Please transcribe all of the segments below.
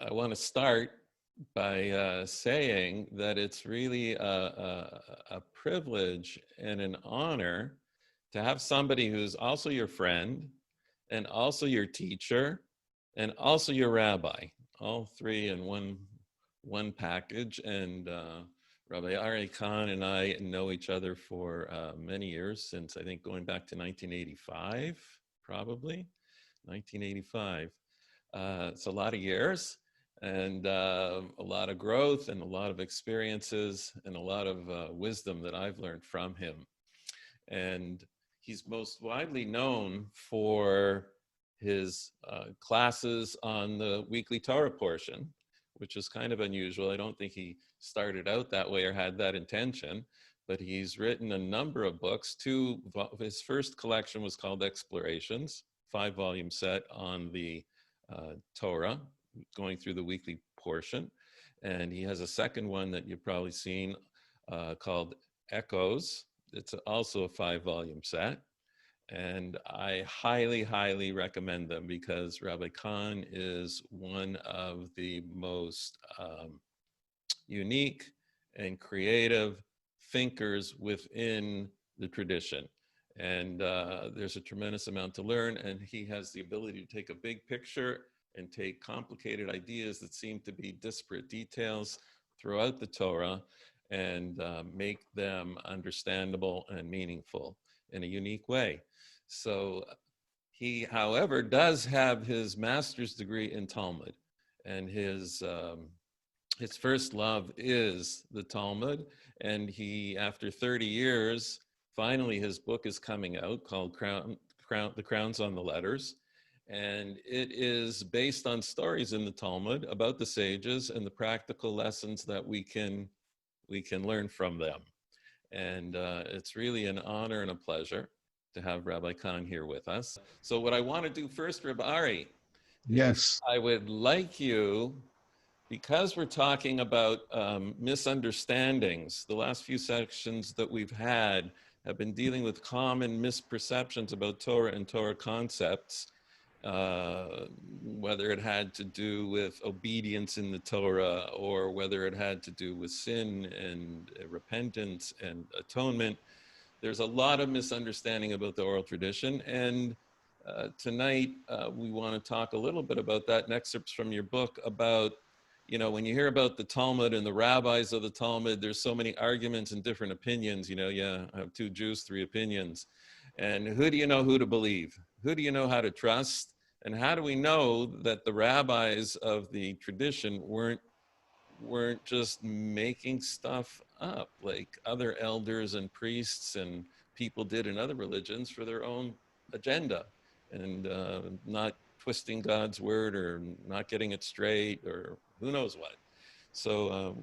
I want to start by saying that it's really a privilege and an honor to have somebody who's also your friend and also your teacher and also your rabbi, all three in one package. And Rabbi Ari Kahn and I know each other for many years, since I think going back to 1985, probably 1985. It's a lot of years and a lot of growth and a lot of experiences and a lot of wisdom that I've learned from him. And he's most widely known for his classes on the weekly Torah portion, which is kind of unusual. I don't think he started out that way or had that intention, but he's written a number of books. His first collection was called Explorations, 5-volume set on the Torah, going through the weekly portion. And he has a second one that you've probably seen called Echoes. It's also a 5-volume set. And I highly, highly recommend them because Rabbi Kahn is one of the most unique and creative thinkers within the tradition. And there's a tremendous amount to learn, and he has the ability to take a big picture and take complicated ideas that seem to be disparate details throughout the Torah and make them understandable and meaningful in a unique way. So he, however, does have his master's degree in Talmud, and his first love is the Talmud. And he, after 30 years, finally his book is coming out called The Crowns on the Letters. And it is based on stories in the Talmud about the sages and the practical lessons that we can learn from them. And it's really an honor and a pleasure to have Rabbi Kahn here with us. So what I want to do first, Rabbi Ari, yes, I would like you, because we're talking about misunderstandings, the last few sections that we've had have been dealing with common misperceptions about Torah and Torah concepts, whether it had to do with obedience in the Torah or whether it had to do with sin and repentance and atonement. There's a lot of misunderstanding about the oral tradition. And tonight, we want to talk a little bit about that in excerpts from your book about, you know, when you hear about the Talmud and the rabbis of the Talmud, there's so many arguments and different opinions. You know, yeah, I have 2 Jews, 3 opinions. And who do you know who to believe? Who do you know how to trust? And how do we know that the rabbis of the tradition weren't just making stuff up like other elders and priests and people did in other religions for their own agenda, and not twisting God's word or not getting it straight or who knows what. So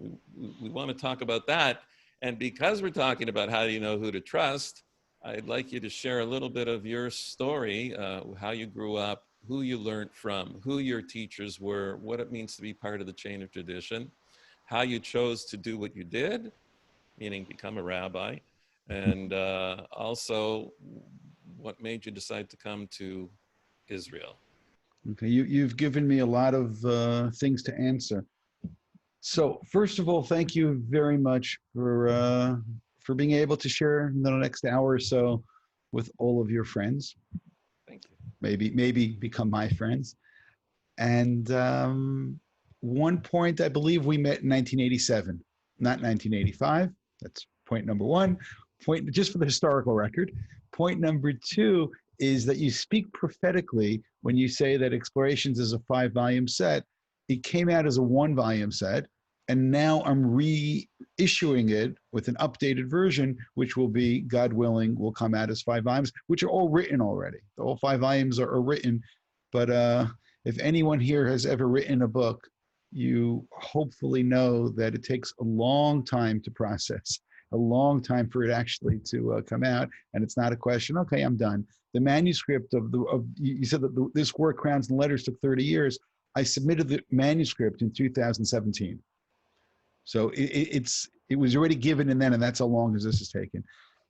we want to talk about that. And because we're talking about how do you know who to trust, I'd like you to share a little bit of your story, how you grew up, who you learned from, who your teachers were, what it means to be part of the chain of tradition, how you chose to do what you did, meaning become a rabbi, and also what made you decide to come to Israel. Okay, you've given me a lot of things to answer. So first of all, thank you very much for being able to share in the next hour or so with all of your friends. Thank you. Maybe become my friends. And one point, I believe we met in 1987, not 1985. That's point number one. Point, just for the historical record. Point number 2 is that you speak prophetically when you say that Explorations is a 5-volume set. It came out as a 1-volume set, and now I'm reissuing it with an updated version, which will be, God willing, will come out as 5 volumes, which are all written already. The whole 5 volumes are written, but if anyone here has ever written a book, you hopefully know that it takes a long time to process, a long time for it actually to come out, and it's not a question, okay, I'm done. The manuscript you said that this work, Crowns and Letters, took 30 years. I submitted the manuscript in 2017. So it was already given and then, and that's how long as this has taken.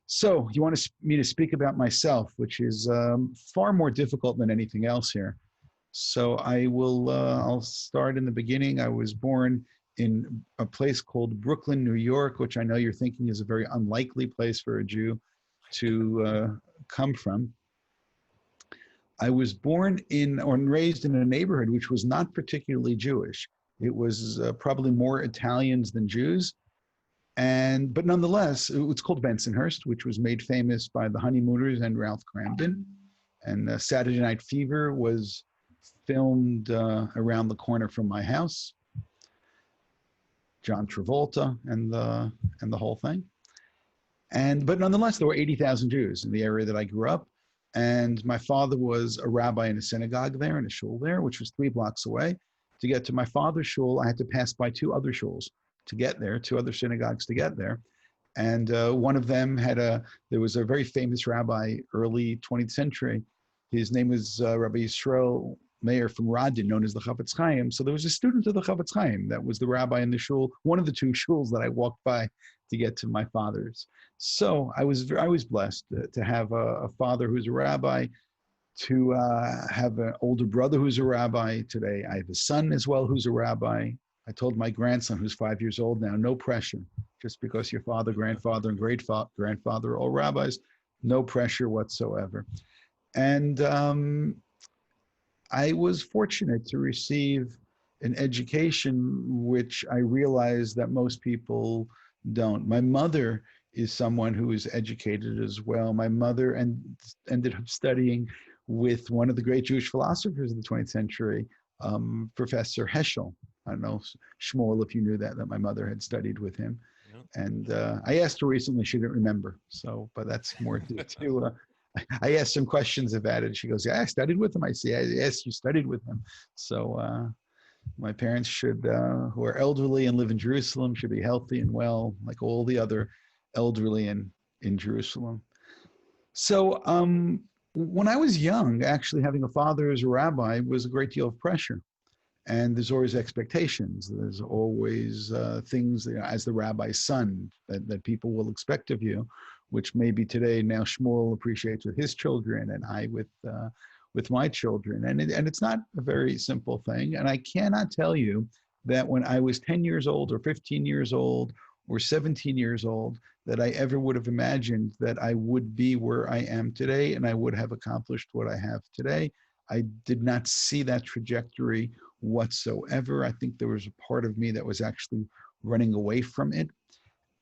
So you want me to speak about myself, which is far more difficult than anything else here. So I'll start in the beginning. I was born in a place called Brooklyn, New York, which I know you're thinking is a very unlikely place for a Jew to come from. I was born in or raised in a neighborhood which was not particularly Jewish. It was probably more Italians than Jews. But nonetheless, it's called Bensonhurst, which was made famous by the Honeymooners and Ralph Cramden. And Saturday Night Fever was filmed around the corner from my house. John Travolta and the whole thing. But nonetheless, there were 80,000 Jews in the area that I grew up. And my father was a rabbi in a synagogue there, in a shul there, which was 3 blocks away. To get to my father's shul, I had to pass by 2 other shuls to get there, 2 other synagogues to get there. And one of them there was a very famous rabbi, early 20th century. His name was Rabbi Yisrael Meir from Radin, known as the Chafetz Chaim. So there was a student of the Chafetz Chaim that was the rabbi in the shul, one of the 2 shuls that I walked by to get to my father's. So I was blessed to have a father who's a rabbi, to have an older brother who's a rabbi. Today I have a son as well who's a rabbi. I told my grandson, who's 5 years old now, no pressure. Just because your father, grandfather, and great-grandfather are all rabbis, no pressure whatsoever. And I was fortunate to receive an education which I realized that most people don't. My mother is someone who is educated as well. My mother ended up studying with one of the great Jewish philosophers of the 20th century, Professor Heschel. I don't know, Shmuel, if you knew that my mother had studied with him. Yeah. And I asked her recently, she didn't remember. So, but that's more to I asked some questions about it. She goes, yeah, I studied with him. I say, yes, you studied with him. So my parents should, who are elderly and live in Jerusalem, should be healthy and well, like all the other elderly in Jerusalem. So when I was young, actually having a father as a rabbi was a great deal of pressure. And there's always expectations. There's always things, as the rabbi's son, that people will expect of you, which maybe today now Shmuel appreciates with his children and I with my children. And it's not a very simple thing. And I cannot tell you that when I was 10 years old or 15 years old or 17 years old, that I ever would have imagined that I would be where I am today and I would have accomplished what I have today. I did not see that trajectory whatsoever. I think there was a part of me that was actually running away from it.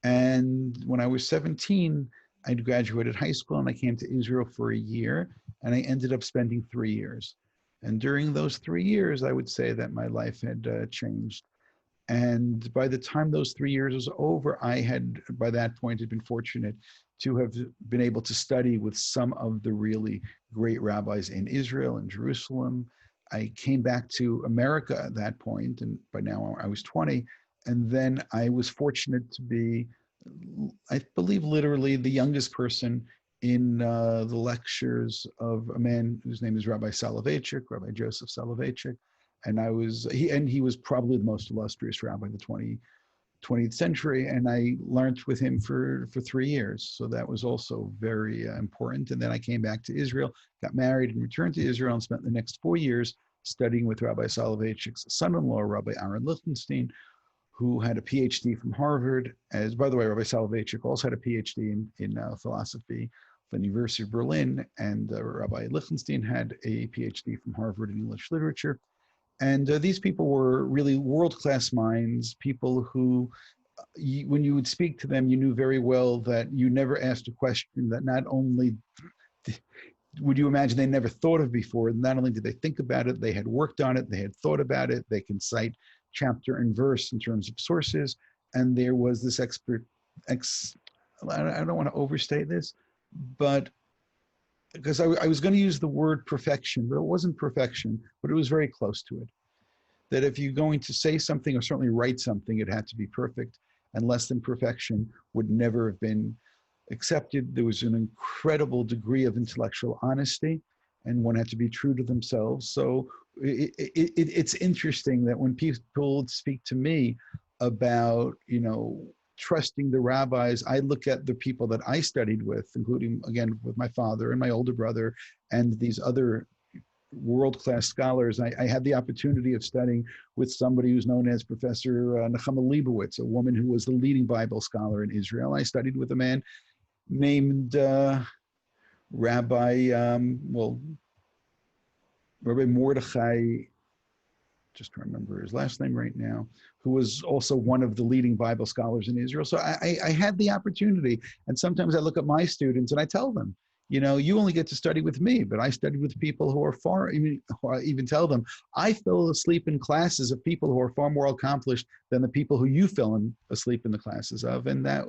And when I was 17, I graduated high school and I came to Israel for a year, and I ended up spending 3 years. And during those 3 years, I would say that my life had changed. And by the time those 3 years was over, I had, by that point, had been fortunate to have been able to study with some of the really great rabbis in Israel and Jerusalem. I came back to America at that point, and by now I was 20. And then I was fortunate to be, I believe, literally the youngest person in the lectures of a man whose name is Rabbi Soloveitchik, Rabbi Joseph Soloveitchik. And he was probably the most illustrious rabbi of the 20th century. And I learned with him for 3 years. So that was also very important. And then I came back to Israel, got married and returned to Israel and spent the next 4 years studying with Rabbi Soloveitchik's son-in-law, Rabbi Aharon Lichtenstein, who had a PhD from Harvard. As, by the way, Rabbi Soloveitchik also had a PhD in philosophy from the University of Berlin. And Rabbi Lichtenstein had a PhD from Harvard in English literature. And these people were really world-class minds, people who, when you would speak to them, you knew very well that you never asked a question that not only would you imagine they never thought of before, not only did they think about it, they had worked on it, they had thought about it, they can cite chapter and verse in terms of sources, and there was this I don't want to overstate this, but because I was going to use the word perfection, but it wasn't perfection, but it was very close to it. That if you're going to say something or certainly write something, it had to be perfect, and less than perfection would never have been accepted. There was an incredible degree of intellectual honesty, and one had to be true to themselves. So it's interesting that when people speak to me about, trusting the rabbis, I look at the people that I studied with, including, again, with my father and my older brother and these other world-class scholars. I had the opportunity of studying with somebody who's known as Professor Nechama Leibowitz, a woman who was the leading Bible scholar in Israel. I studied with a man named Rabbi Mordechai, just to remember his last name right now, who was also one of the leading Bible scholars in Israel. So I had the opportunity, and sometimes I look at my students and I tell them, you know, you only get to study with me, but I studied with people who are far, even tell them, I fell asleep in classes of people who are far more accomplished than the people who you fell asleep in the classes of. And that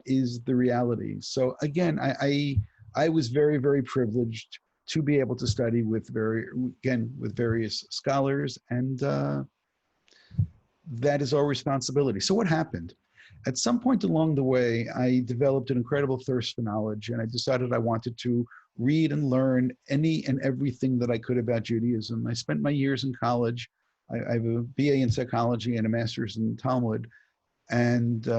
is the reality. So again, I was very, very privileged to be able to study with various scholars, and that is our responsibility. So what happened? At some point along the way, I developed an incredible thirst for knowledge, and I decided I wanted to read and learn any and everything that I could about Judaism. I spent my years in college. I have a BA in psychology and a master's in Talmud, and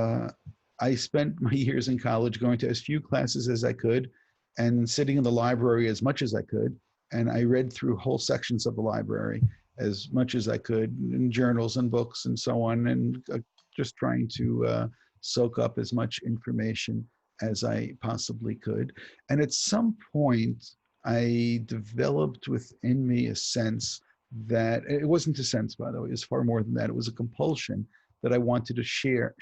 I spent my years in college going to as few classes as I could and sitting in the library as much as I could. And I read through whole sections of the library as much as I could, in journals and books and so on, and just trying to soak up as much information as I possibly could. And at some point, I developed within me a sense that, it wasn't a sense, by the way, it was far more than that. It was a compulsion that I wanted to share,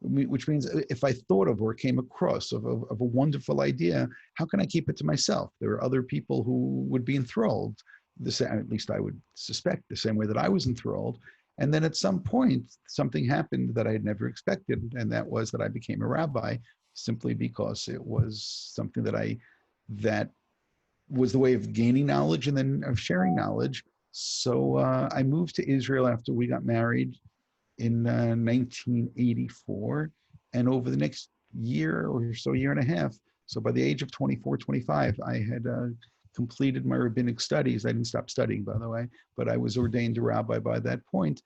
which means if I thought of or came across of a wonderful idea, how can I keep it to myself? There are other people who would be enthralled, at least I would suspect, the same way that I was enthralled. And then at some point, something happened that I had never expected, and that was that I became a rabbi, simply because it was something that was the way of gaining knowledge and then of sharing knowledge. So I moved to Israel after we got married in 1984. And over the next year or so, year and a half, so by the age of 24, 25, I had completed my rabbinic studies. I didn't stop studying, by the way, but I was ordained a rabbi by that point.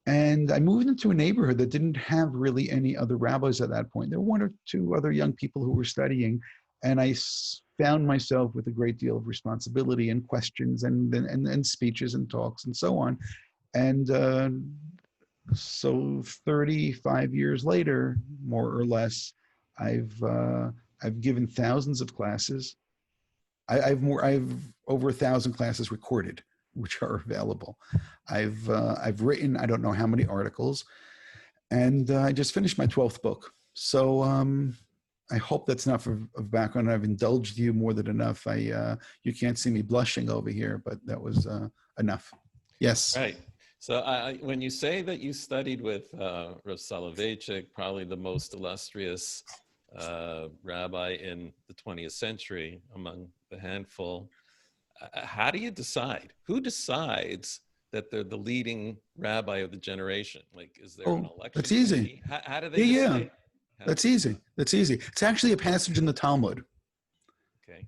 And I moved into a neighborhood that didn't have really any other rabbis at that point. There were one or two other young people who were studying, and I found myself with a great deal of responsibility and questions and speeches and talks and so on. And so 35 years later, more or less, I've given thousands of classes. I've over 1,000 classes recorded, which are available. I've written, I don't know how many articles, and I just finished my 12th book. So I hope that's enough of background. I've indulged you more than enough. You can't see me blushing over here, but that was enough. Yes. Right. So when you say that you studied with Rav Soloveitchik, probably the most illustrious rabbi in the 20th century among the handful, how do you decide? Who decides that they're the leading rabbi of the generation? Like, is there an election? That's easy. How do they decide? That's easy. That's easy. It's actually a passage in the Talmud. Okay.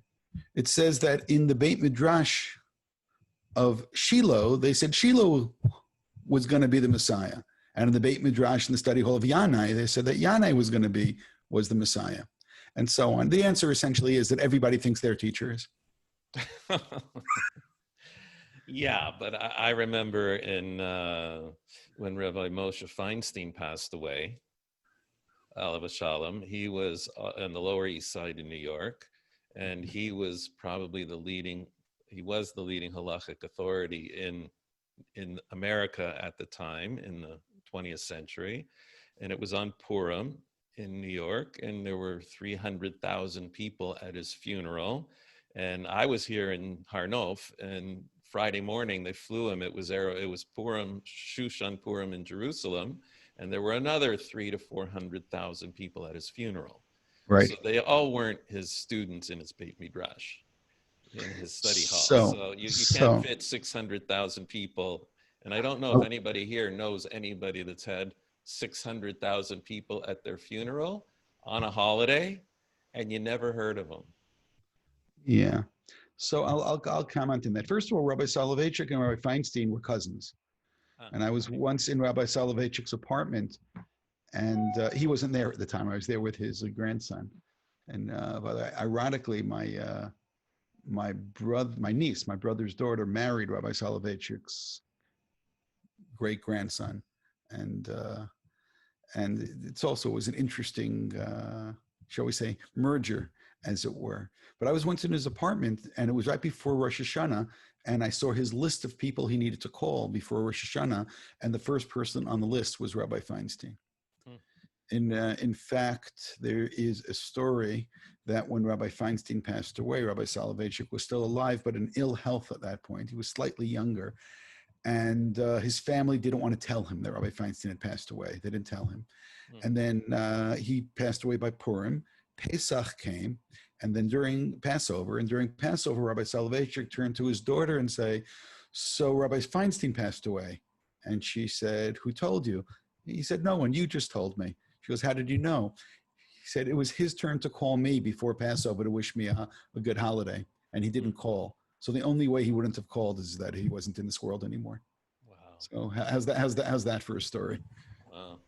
It says that in the Beit Midrash of Shiloh, they said Shiloh was going to be the Messiah. And in the Beit Midrash in the study hall of Yanai, they said that Yanai was the Messiah, and so on. The answer essentially is that everybody thinks their teacher is. Yeah, but I remember when Rabbi Moshe Feinstein passed away, Alav Shalom, he was on the Lower East Side in New York, and he was probably the leading halachic authority in America at the time, in the 20th century. And it was on Purim in New York, and there were 300,000 people at his funeral. And I was here in Har Nof, and Friday morning they flew him. It was Purim, Shushan Purim in Jerusalem, and there were another 300,000 to 400,000 people at his funeral. Right. So they all weren't his students in his Beit Midrash, in his study hall. So you can't fit 600,000 people. And I don't know if anybody here knows anybody that's had 600,000 people at their funeral on a holiday, and you never heard of them. Yeah. So I'll comment on that. First of all, Rabbi Soloveitchik and Rabbi Feinstein were cousins. And I was once in Rabbi Soloveitchik's apartment, and he wasn't there at the time. I was there with his grandson. And ironically, my brother's daughter married Rabbi Soloveitchik's great-grandson. And it's also was an interesting, shall we say, merger, as it were. But I was once in his apartment, and it was right before Rosh Hashanah, and I saw his list of people he needed to call before Rosh Hashanah, and the first person on the list was Rabbi Feinstein. In fact, there is a story that when Rabbi Feinstein passed away, Rabbi Soloveitchik was still alive, but in ill health at that point. He was slightly younger. And his family didn't want to tell him that Rabbi Feinstein had passed away. They didn't tell him. And then he passed away by Purim. Pesach came. And then during Passover, Rabbi Soloveitchik turned to his daughter and say, so Rabbi Feinstein passed away. And she said, who told you? He said, no one, you just told me. She goes, how did you know? He said, it was his turn to call me before Passover to wish me a good holiday. And he didn't call. So the only way he wouldn't have called is that he wasn't in this world anymore. Wow. So how's that for a story? Wow.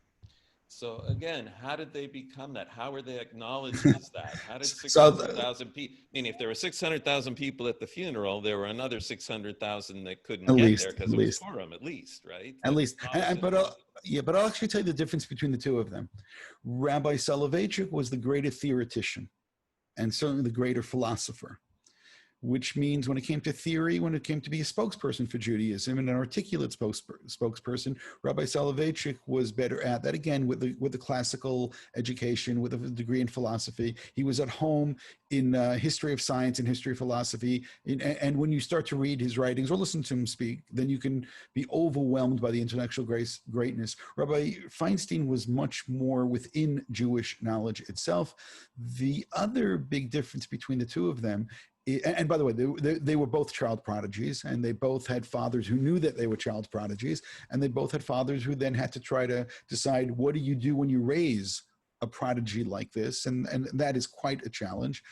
So again, how did they become that? How were they acknowledged as that? How did 600,000 people, I mean, if there were 600,000 people at the funeral, there were another 600,000 that couldn't get there because it was Purim, at least, right? At least. But I'll actually tell you the difference between the two of them. Rabbi Soloveitchik was the greater theoretician and certainly the greater philosopher, which means when it came to theory, when it came to be a spokesperson for Judaism and an articulate spokesperson, Rabbi Soloveitchik was better at that, again, with the classical education, with a degree in philosophy. He was at home in history of science and history of philosophy. And when you start to read his writings or listen to him speak, then you can be overwhelmed by the intellectual greatness. Rabbi Feinstein was much more within Jewish knowledge itself. The other big difference between the two of them, and by the way, they were both child prodigies, and they both had fathers who knew that they were child prodigies, and they both had fathers who then had to try to decide, what do you do when you raise a prodigy like this? And that is quite a challenge.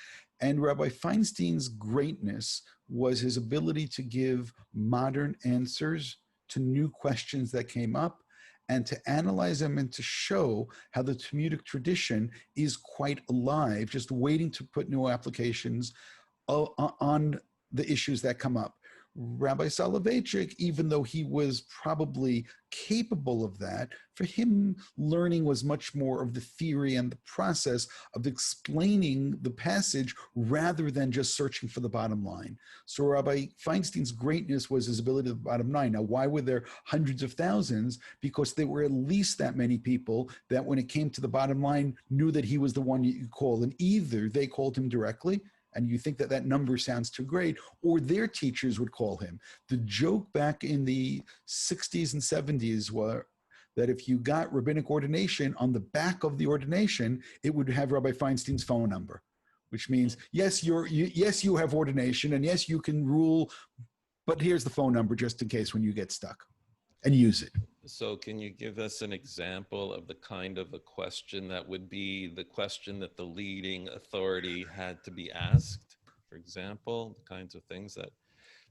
And Rabbi Feinstein's greatness was his ability to give modern answers to new questions that came up, and to analyze them and to show how the Talmudic tradition is quite alive, just waiting to put new applications on the issues that come up. Rabbi Soloveitchik, even though he was probably capable of that, for him, learning was much more of the theory and the process of explaining the passage rather than just searching for the bottom line. So Rabbi Feinstein's greatness was his ability to the bottom line. Now, why were there hundreds of thousands? Because there were at least that many people that when it came to the bottom line, knew that he was the one you call, and either they called him directly, and you think that that number sounds too great, or their teachers would call him. The joke back in the 60s and 70s were that if you got rabbinic ordination, on the back of the ordination, it would have Rabbi Feinstein's phone number, which means, yes, you have ordination, and yes, you can rule, but here's the phone number just in case when you get stuck, and use it. So can you give us an example of the kind of a question that would be the question that the leading authority had to be asked, for example, the kinds of things that,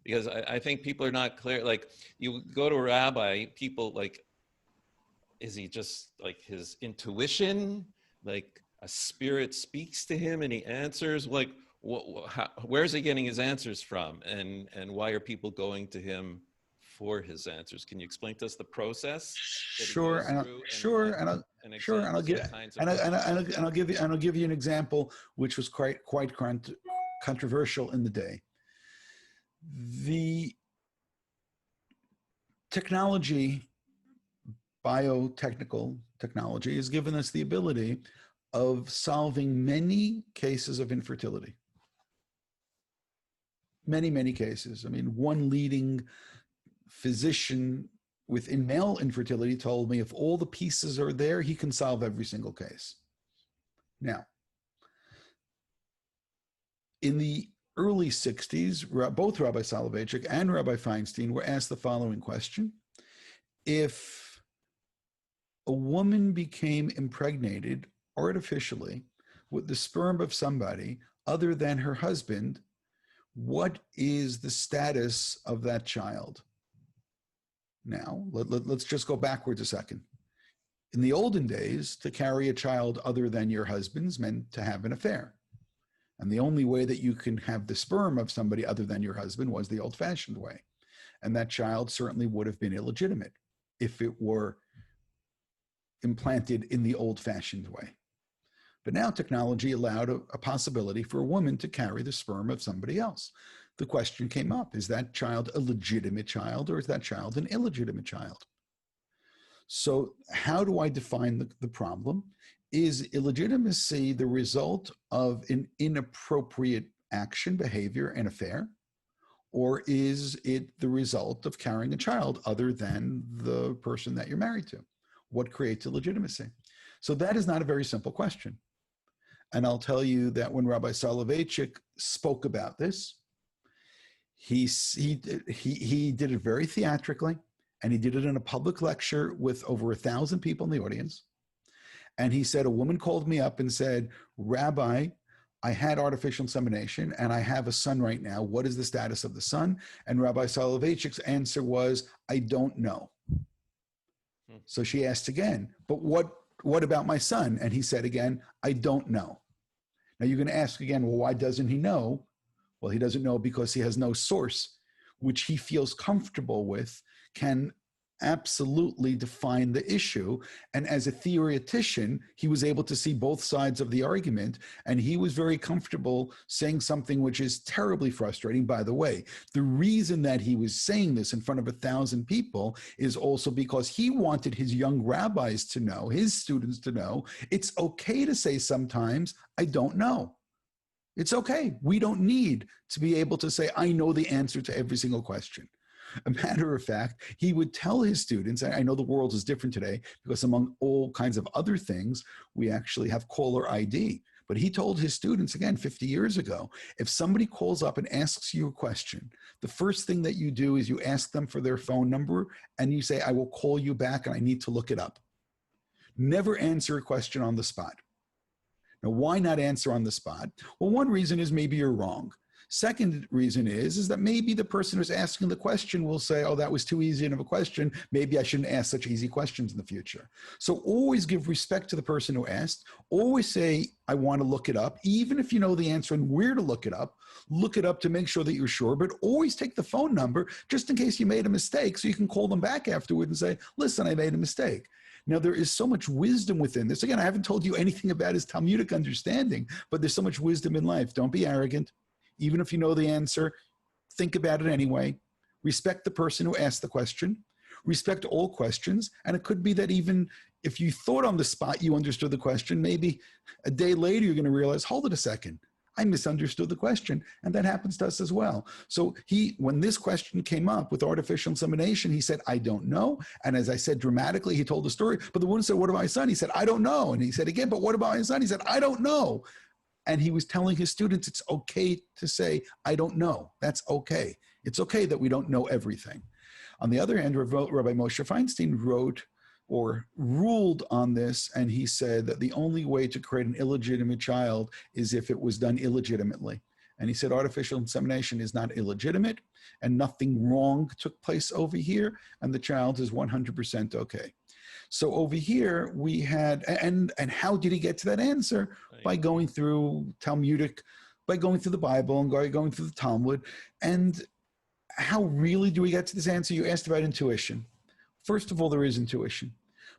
because I think people are not clear, like you go to a rabbi, people like, is he just like his intuition, like a spirit speaks to him and he answers, like where's he getting his answers from, and why are people going to him for his answers? Can you explain to us the process? Sure, and I'll give you an example which was quite controversial in the day. The technology, biotechnical technology, has given us the ability of solving many cases of infertility. Many cases. I mean, one leading physician within male infertility told me if all the pieces are there, he can solve every single case. Now, in the early 60s, both Rabbi Soloveitchik and Rabbi Feinstein were asked the following question. If a woman became impregnated artificially with the sperm of somebody other than her husband, what is the status of that child? Now, let's just go backwards a second. In the olden days, to carry a child other than your husband's meant to have an affair. And the only way that you can have the sperm of somebody other than your husband was the old-fashioned way. And that child certainly would have been illegitimate if it were implanted in the old-fashioned way. But now technology allowed a possibility for a woman to carry the sperm of somebody else. The question came up, is that child a legitimate child, or is that child an illegitimate child? So how do I define the problem? Is illegitimacy the result of an inappropriate action, behavior, and affair? Or is it the result of carrying a child other than the person that you're married to? What creates illegitimacy? So that is not a very simple question. And I'll tell you that when Rabbi Soloveitchik spoke about this, he did it very theatrically, and he did it in a public lecture with over 1,000 people in the audience. And he said, a woman called me up and said, Rabbi, I had artificial insemination and I have a son right now. What is the status of the son? And Rabbi Soloveitchik's answer was, I don't know. So she asked again, but what about my son? And he said again, I don't know. Now you're going to ask again, well, why doesn't he know? Well, he doesn't know because he has no source which he feels comfortable with can absolutely define the issue. And as a theoretician, he was able to see both sides of the argument, and he was very comfortable saying something which is terribly frustrating. By the way, the reason that he was saying this in front of 1,000 people is also because he wanted his young rabbis to know, his students to know, it's okay to say sometimes, I don't know. It's okay. We don't need to be able to say, I know the answer to every single question. A matter of fact, he would tell his students, I know the world is different today because among all kinds of other things, we actually have caller ID. But he told his students, again, 50 years ago, if somebody calls up and asks you a question, the first thing that you do is you ask them for their phone number and you say, I will call you back and I need to look it up. Never answer a question on the spot. Now, why not answer on the spot? Well, one reason is maybe you're wrong. Second reason is that maybe the person who's asking the question will say, oh, that was too easy of a question. Maybe I shouldn't ask such easy questions in the future. So always give respect to the person who asked. Always say, I want to look it up, even if you know the answer and where to look it up to make sure that you're sure, but always take the phone number just in case you made a mistake so you can call them back afterward and say, listen, I made a mistake. Now, there is so much wisdom within this. Again, I haven't told you anything about his Talmudic understanding, but there's so much wisdom in life. Don't be arrogant. Even if you know the answer, think about it anyway. Respect the person who asked the question. Respect all questions. And it could be that even if you thought on the spot you understood the question, maybe a day later you're going to realize, hold it a second, I misunderstood the question. And that happens to us as well. So when this question came up with artificial insemination, he said, I don't know. And as I said dramatically, he told the story. But the woman said, what about my son? He said, I don't know. And he said again, but what about my son? He said, I don't know. And he was telling his students, it's okay to say, I don't know. That's okay. It's okay that we don't know everything. On the other hand, Rabbi Moshe Feinstein wrote or ruled on this, and he said that the only way to create an illegitimate child is if it was done illegitimately. And he said artificial insemination is not illegitimate, and nothing wrong took place over here, and the child is 100% okay. So over here we had, and how did he get to that answer? By going through Talmudic, by going through the Bible and going through the Talmud. And how really do we get to this answer? You asked about intuition. First of all, there is intuition,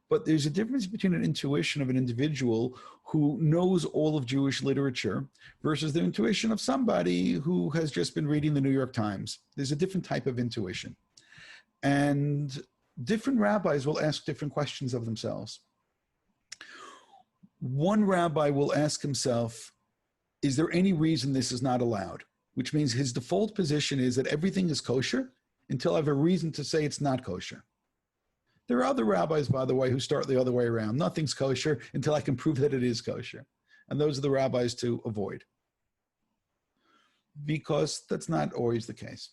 but there's a difference between an intuition of an individual who knows all of Jewish literature versus the intuition of somebody who has just been reading the New York Times. There's a different type of intuition. And different rabbis will ask different questions of themselves. One rabbi will ask himself, is there any reason this is not allowed? Which means his default position is that everything is kosher until I have a reason to say it's not kosher. There are other rabbis, by the way, who start the other way around. Nothing's kosher until I can prove that it is kosher. And those are the rabbis to avoid, because that's not always the case.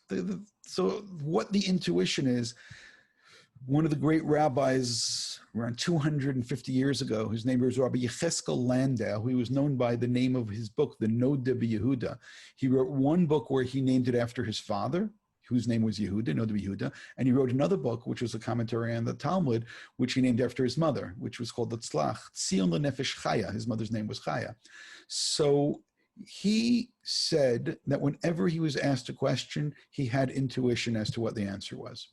So what the intuition is, one of the great rabbis around 250 years ago, whose name was Rabbi Yecheskel Landau, who was known by the name of his book, the Noda B'Yehuda. He wrote one book where he named it after his father, whose name was Yehuda, Noda B'Yehuda, and he wrote another book, which was a commentary on the Talmud, which he named after his mother, which was called the Tzlach, Tzion L'Nefesh Chaya. His mother's name was Chaya. So He said that whenever he was asked a question, he had intuition as to what the answer was.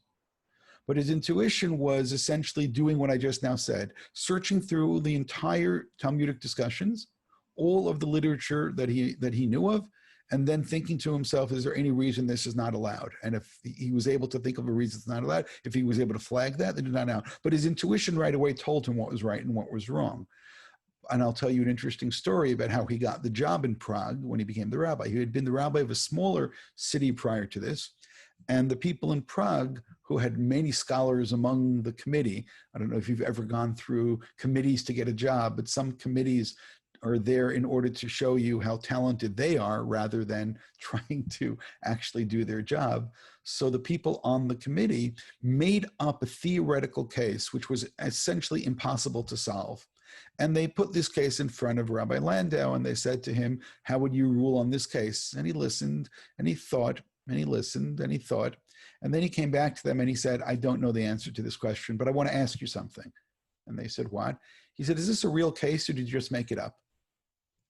But his intuition was essentially doing what I just now said, searching through the entire Talmudic discussions, all of the literature that he knew of, and then thinking to himself, is there any reason this is not allowed? And if he was able to think of a reason it's not allowed, if he was able to flag that, then it's not allowed. But his intuition right away told him what was right and what was wrong. And I'll tell you an interesting story about how he got the job in Prague when he became the rabbi. He had been the rabbi of a smaller city prior to this. And the people in Prague, who had many scholars among the committee, I don't know if you've ever gone through committees to get a job, but some committees are there in order to show you how talented they are rather than trying to actually do their job. So the people on the committee made up a theoretical case, which was essentially impossible to solve. And they put this case in front of Rabbi Landau, and they said to him, how would you rule on this case? And he listened, and he thought, and he listened, and he thought. And then he came back to them and he said, I don't know the answer to this question, but I want to ask you something. And they said, what? He said, is this a real case or did you just make it up?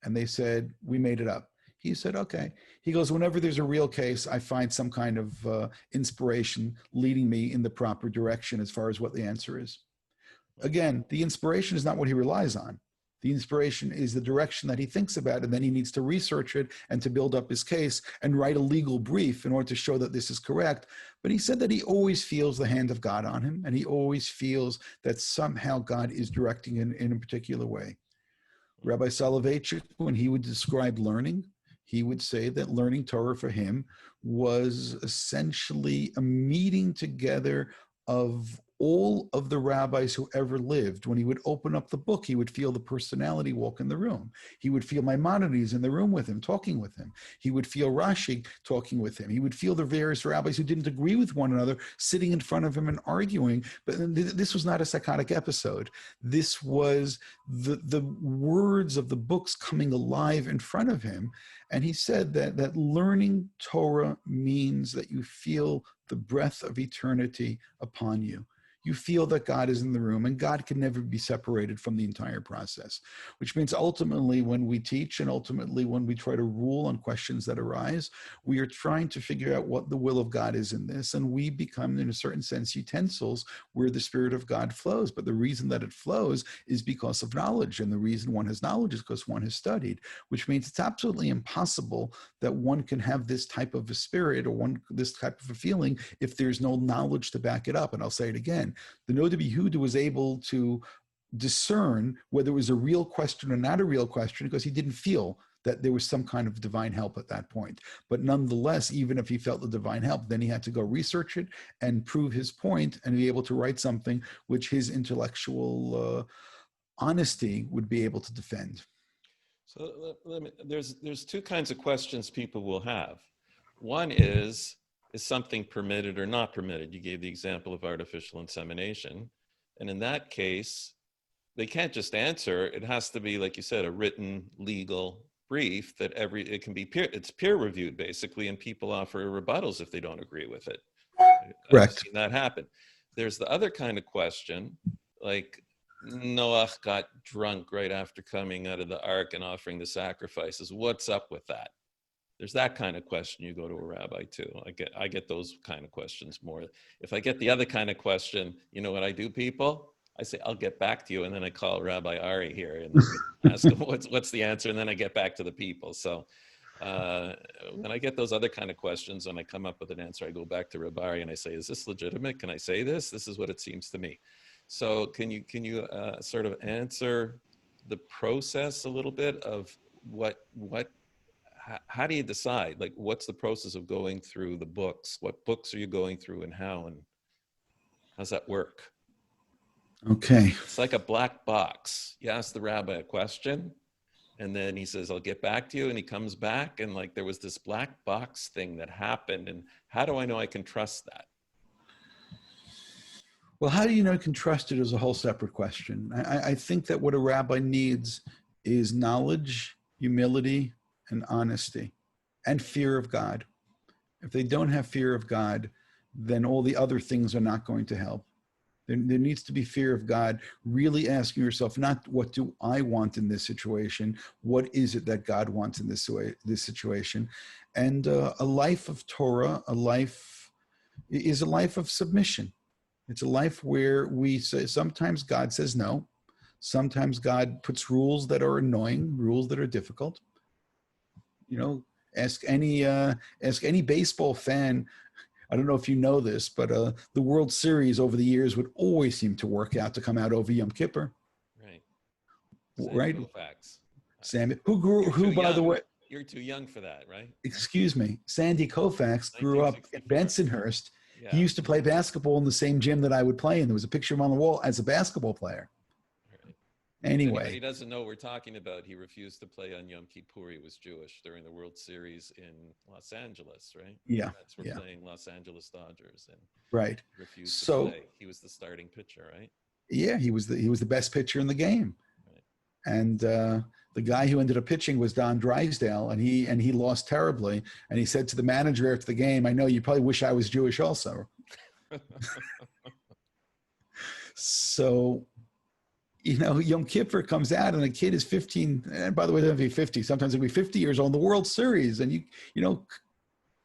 And they said, we made it up. He said, okay. He goes, whenever there's a real case, I find some kind of inspiration leading me in the proper direction as far as what the answer is. Again, the inspiration is not what he relies on. The inspiration is the direction that he thinks about, and then he needs to research it and to build up his case and write a legal brief in order to show that this is correct. But he said that he always feels the hand of God on him, and he always feels that somehow God is directing him in a particular way. Rabbi Soloveitchik, when he would describe learning, he would say that learning Torah for him was essentially a meeting together of all of the rabbis who ever lived. When he would open up the book, he would feel the personality walk in the room. He would feel Maimonides in the room with him, talking with him. He would feel Rashi talking with him. He would feel the various rabbis who didn't agree with one another sitting in front of him and arguing. But this was not a psychotic episode. This was the words of the books coming alive in front of him. And he said that learning Torah means that you feel the breath of eternity upon you. You feel that God is in the room, and God can never be separated from the entire process, which means ultimately when we teach and ultimately when we try to rule on questions that arise, we are trying to figure out what the will of God is in this, and we become, in a certain sense, utensils where the Spirit of God flows. But the reason that it flows is because of knowledge, and the reason one has knowledge is because one has studied, which means it's absolutely impossible that one can have this type of a spirit or this type of a feeling if there's no knowledge to back it up. And I'll say it again. The Noda B'Yehuda was able to discern whether it was a real question or not a real question because he didn't feel that there was some kind of divine help at that point. But nonetheless, even if he felt the divine help, then he had to go research it and prove his point and be able to write something which his intellectual honesty would be able to defend. So there's two kinds of questions people will have. One is something permitted or not permitted? You gave the example of artificial insemination. And in that case, they can't just answer. It has to be, like you said, a written legal brief that it can be it's peer reviewed basically, and people offer rebuttals if they don't agree with it. Correct. I've seen that happen. There's the other kind of question, like Noach got drunk right after coming out of the ark and offering the sacrifices. What's up with that? There's that kind of question you go to a rabbi too. I get those kind of questions more. If I get the other kind of question, you know what I do, people? I say, I'll get back to you. And then I call Rabbi Ari here and ask him what's the answer. And then I get back to the people. So when I get those other kind of questions and I come up with an answer, I go back to Rabbi Ari and I say, is this legitimate? Can I say this? This is what it seems to me. So can you sort of answer the process a little bit of how do you decide? Like, what's the process of going through the books? What books are you going through and how's that work? Okay. It's like a black box. You ask the rabbi a question and then he says, I'll get back to you. And he comes back and like, there was this black box thing that happened. And how do I know I can trust that? Well, how do you know you can trust it is a whole separate question. I think that what a rabbi needs is knowledge, humility, and honesty, and fear of God. If they don't have fear of God, then all the other things are not going to help. There needs to be fear of God, really asking yourself, not what do I want in this situation? What is it that God wants in this situation? And a life of Torah, is a life of submission. It's a life where we say, sometimes God says no. Sometimes God puts rules that are annoying, rules that are difficult. You know, ask any baseball fan. I don't know if you know this, but the World Series over the years would always seem to work out to come out over Yom Kippur. Right. Right. Koufax. Sammy, who by the way, you're too young for that, right? Excuse me. Sandy Koufax grew up in Bensonhurst. Yeah. He used to play basketball in the same gym that I would play in. There was a picture of him on the wall as a basketball player. Right. Anyway. He doesn't know what we're talking about. He refused to play on Yom Kippur. He was Jewish during the World Series in Los Angeles, right? Yeah. That's we're playing Los Angeles Dodgers. And right. He refused to play. He was the starting pitcher, right? Yeah, he was the best pitcher in the game. Right. And the guy who ended up pitching was Don Drysdale, and he lost terribly. And he said to the manager after the game, "I know you probably wish I was Jewish also." So, you know, Yom Kippur comes out, and the kid is 15. And by the way, they'll be 50. Sometimes it'll be 50 years old in the World Series, and you know,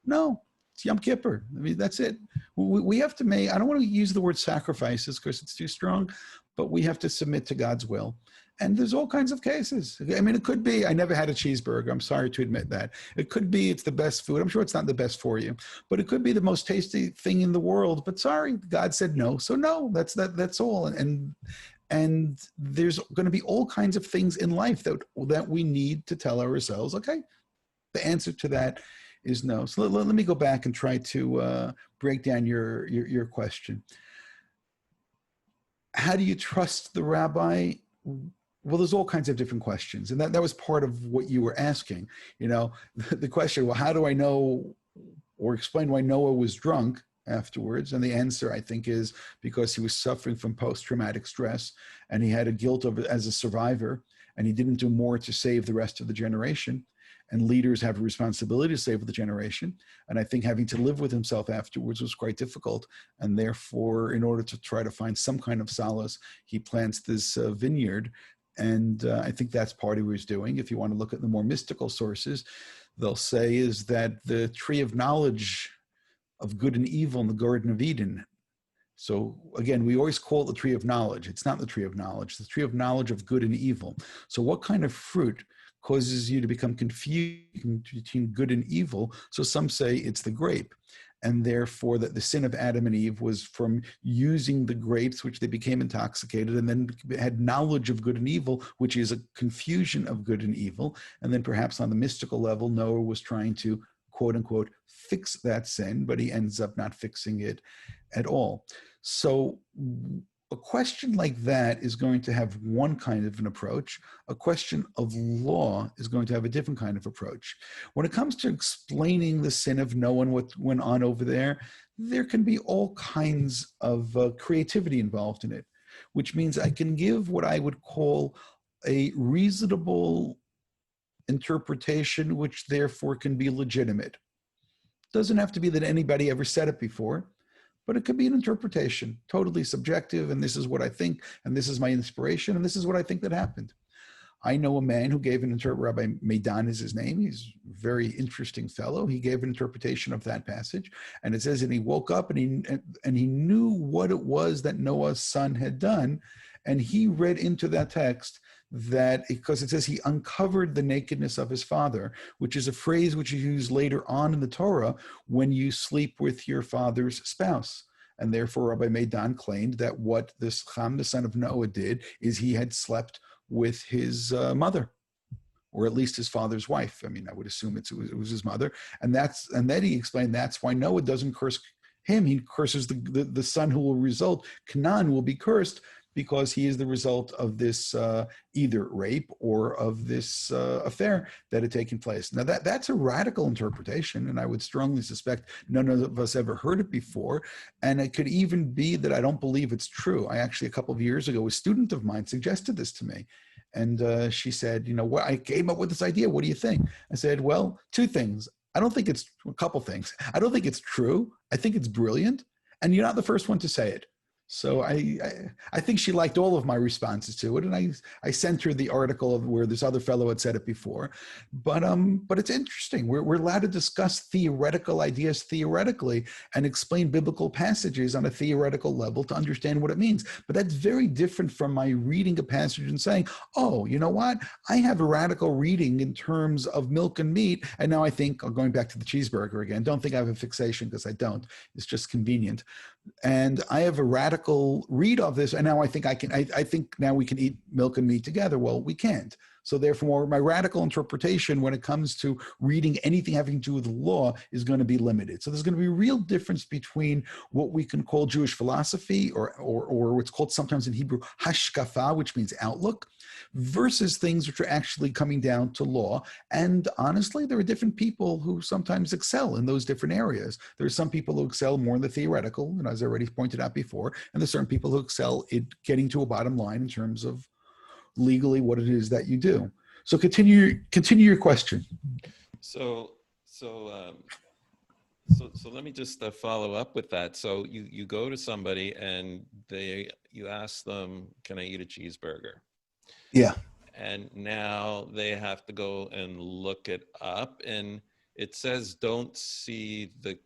no, it's Yom Kippur. I mean, that's it. We have to make. I don't want to use the word sacrifices because it's too strong, but we have to submit to God's will. And there's all kinds of cases. I mean, it could be, I never had a cheeseburger. I'm sorry to admit that. It could be it's the best food. I'm sure it's not the best for you, but it could be the most tasty thing in the world. But sorry, God said no. So no, that's all. And there's going to be all kinds of things in life that we need to tell ourselves, okay, the answer to that is no. So let me go back and try to break down your question. How do you trust the rabbi? Well, there's all kinds of different questions. And that was part of what you were asking. You know, the question, well, how do I know or explain why Noah was drunk afterwards? And the answer, I think, is because he was suffering from post-traumatic stress and he had a guilt of it as a survivor, and he didn't do more to save the rest of the generation. And leaders have a responsibility to save the generation. And I think having to live with himself afterwards was quite difficult. And therefore, in order to try to find some kind of solace, he plants this vineyard. And I think that's part of what he's doing. If you want to look at the more mystical sources, they'll say is that the tree of knowledge of good and evil in the Garden of Eden. So again, we always call it the tree of knowledge. It's not the tree of knowledge, the tree of knowledge of good and evil. So what kind of fruit causes you to become confused between good and evil? So some say it's the grape. And therefore that the sin of Adam and Eve was from using the grapes, which they became intoxicated, and then had knowledge of good and evil, which is a confusion of good and evil. And then perhaps on the mystical level, Noah was trying to, quote unquote, fix that sin, but he ends up not fixing it at all. So a question like that is going to have one kind of an approach. A question of law is going to have a different kind of approach. When it comes to explaining the sin of Noah and what went on over there can be all kinds of creativity involved in it, which means I can give what I would call a reasonable interpretation, which therefore can be legitimate. Doesn't have to be that anybody ever said it before, but it could be an interpretation, totally subjective, and this is what I think, and this is my inspiration, and this is what I think that happened. I know a man who gave an interpretation, Rabbi Maidan is his name, he's a very interesting fellow. He gave an interpretation of that passage, and it says that he woke up and he knew what it was that Noah's son had done, and he read into that text that, because it says he uncovered the nakedness of his father, which is a phrase which is used later on in the Torah when you sleep with your father's spouse. And therefore Rabbi Maidan claimed that what this Ham, the son of Noah, did is he had slept with his mother, or at least his father's wife. I mean, I would assume it was his mother. And then he explained that's why Noah doesn't curse him. He curses the son who will result. Canaan will be cursed because he is the result of this either rape or of this affair that had taken place. Now that's a radical interpretation, and I would strongly suspect none of us ever heard it before. And it could even be that I don't believe it's true. I actually, a couple of years ago, a student of mine suggested this to me. And she said, you know, what, I came up with this idea. What do you think? I said, well, two things. I don't think it's, a couple things. I don't think it's true. I think it's brilliant. And you're not the first one to say it. So I think she liked all of my responses to it, and I sent her the article of where this other fellow had said it before. But it's interesting. We're allowed to discuss theoretical ideas theoretically and explain biblical passages on a theoretical level to understand what it means. But that's very different from my reading a passage and saying, oh, you know what? I have a radical reading in terms of milk and meat, and now I think, going back to the cheeseburger again, don't think I have a fixation, because I don't. It's just convenient. And I have a radical read of this, and now I think I think now we can eat milk and meat together. Well, we can't. So therefore, my radical interpretation when it comes to reading anything having to do with the law is going to be limited. So there's going to be a real difference between what we can call Jewish philosophy, or what's called sometimes in Hebrew hashkafa, which means outlook, versus things which are actually coming down to law. And honestly, there are different people who sometimes excel in those different areas. There are some people who excel more in the theoretical, and as I already pointed out before, and there's certain people who excel in getting to a bottom line in terms of legally what it is that you do. So continue your question. So let me just follow up with that. So you go to somebody and you ask them, can I eat a cheeseburger? Yeah. And now they have to go and look it up, and it says don't see the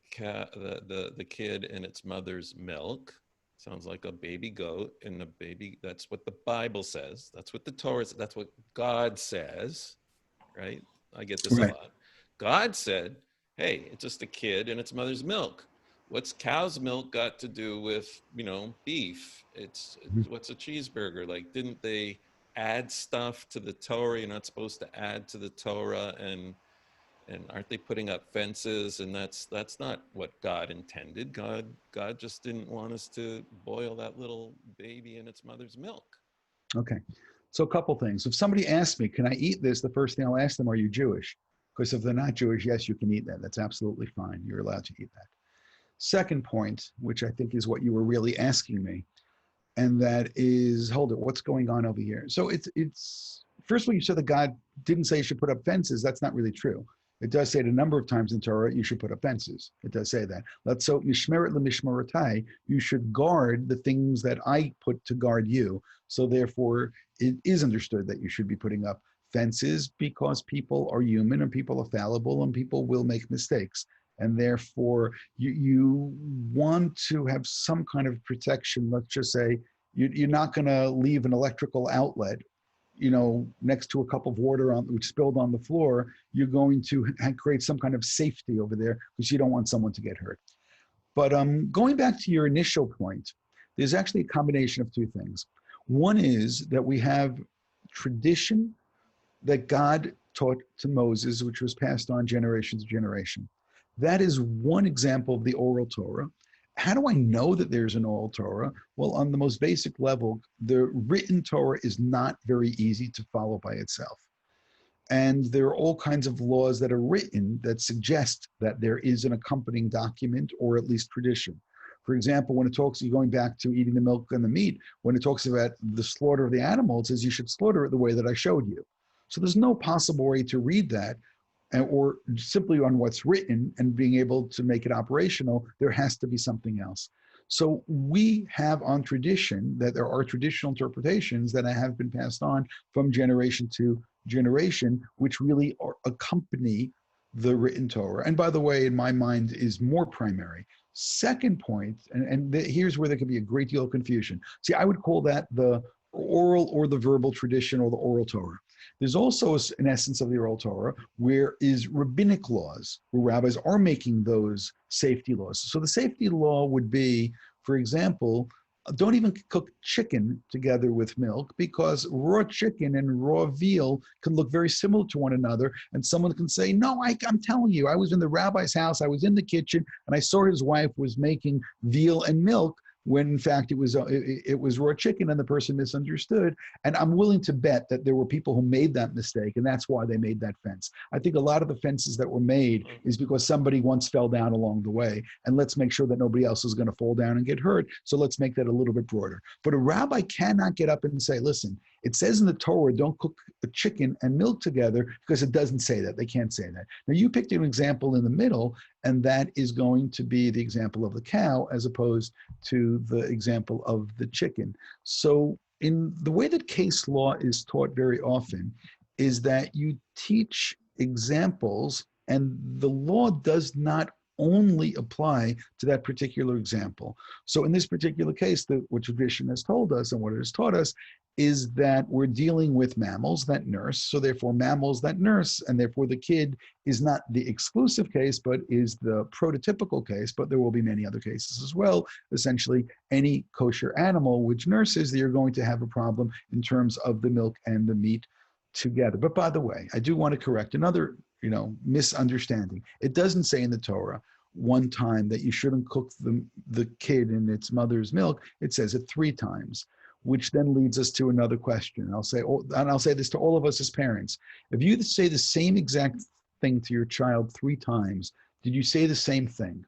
kid in its mother's milk. Sounds like a baby goat and a baby. That's what the Bible says. That's what the Torah says. That's what God says, right? I get this Right. a lot. God said, hey, it's just a kid and its mother's milk. What's cow's milk got to do with, beef? What's a cheeseburger? Like, didn't they add stuff to the Torah? You're not supposed to add to the Torah, and aren't they putting up fences? And that's not what God intended. God just didn't want us to boil that little baby in its mother's milk. Okay. So a couple things. If somebody asks me, can I eat this? The first thing I'll ask them, are you Jewish? Because if they're not Jewish, yes, you can eat that. That's absolutely fine. You're allowed to eat that. Second point, which I think is what you were really asking me, and that is, hold it, what's going on over here? So it's first of all, you said that God didn't say you should put up fences. That's not really true. It does say it a number of times in Torah, you should put up fences. It does say that. So mishmeret lemishmeratai, you should guard the things that I put to guard you. So therefore, it is understood that you should be putting up fences, because people are human and people are fallible and people will make mistakes. And therefore, you want to have some kind of protection. Let's just say you're not going to leave an electrical outlet, next to a cup of water which spilled on the floor. You're going to create some kind of safety over there because you don't want someone to get hurt. But going back to your initial point, there's actually a combination of two things. One is that we have tradition that God taught to Moses, which was passed on generation to generation. That is one example of the oral Torah. How do I know that there's an oral Torah? Well, on the most basic level, the written Torah is not very easy to follow by itself. And there are all kinds of laws that are written that suggest that there is an accompanying document, or at least tradition. For example, when it talks, going back to eating the milk and the meat, when it talks about the slaughter of the animal, it says you should slaughter it the way that I showed you. So there's no possible way to read that, or simply on what's written and being able to make it operational. There has to be something else. So we have on tradition that there are traditional interpretations that have been passed on from generation to generation, which really accompany the written Torah. And by the way, in my mind, is more primary. Second point, and here's where there could be a great deal of confusion. See, I would call that the oral or the verbal tradition, or the oral Torah. There's also an essence of the oral Torah where is rabbinic laws, where rabbis are making those safety laws. So the safety law would be, for example, don't even cook chicken together with milk, because raw chicken and raw veal can look very similar to one another. And someone can say, no, I'm telling you, I was in the rabbi's house, I was in the kitchen, and I saw his wife was making veal and milk, when in fact it was raw chicken, and the person misunderstood. And I'm willing to bet that there were people who made that mistake, and that's why they made that fence. I think a lot of the fences that were made is because somebody once fell down along the way, and let's make sure that nobody else is going to fall down and get hurt, so let's make that a little bit broader. But a rabbi cannot get up and say, listen, It says in the Torah, don't cook a chicken and milk together, because it doesn't say that. They can't say that. Now, you picked an example in the middle, and that is going to be the example of the cow as opposed to the example of the chicken. So in the way that case law is taught very often is that you teach examples, and the law does not only apply to that particular example. So in this particular case, what tradition has told us and what it has taught us is that we're dealing with mammals that nurse, so therefore mammals that nurse, and therefore the kid is not the exclusive case, but is the prototypical case, but there will be many other cases as well. Essentially, any kosher animal which nurses, you're going to have a problem in terms of the milk and the meat together. But by the way, I do want to correct another misunderstanding. It doesn't say in the Torah one time that you shouldn't cook the kid in its mother's milk. It says it 3 times, which then leads us to another question. I'll say this to all of us as parents. If you say the same exact thing to your child 3 times, did you say the same thing?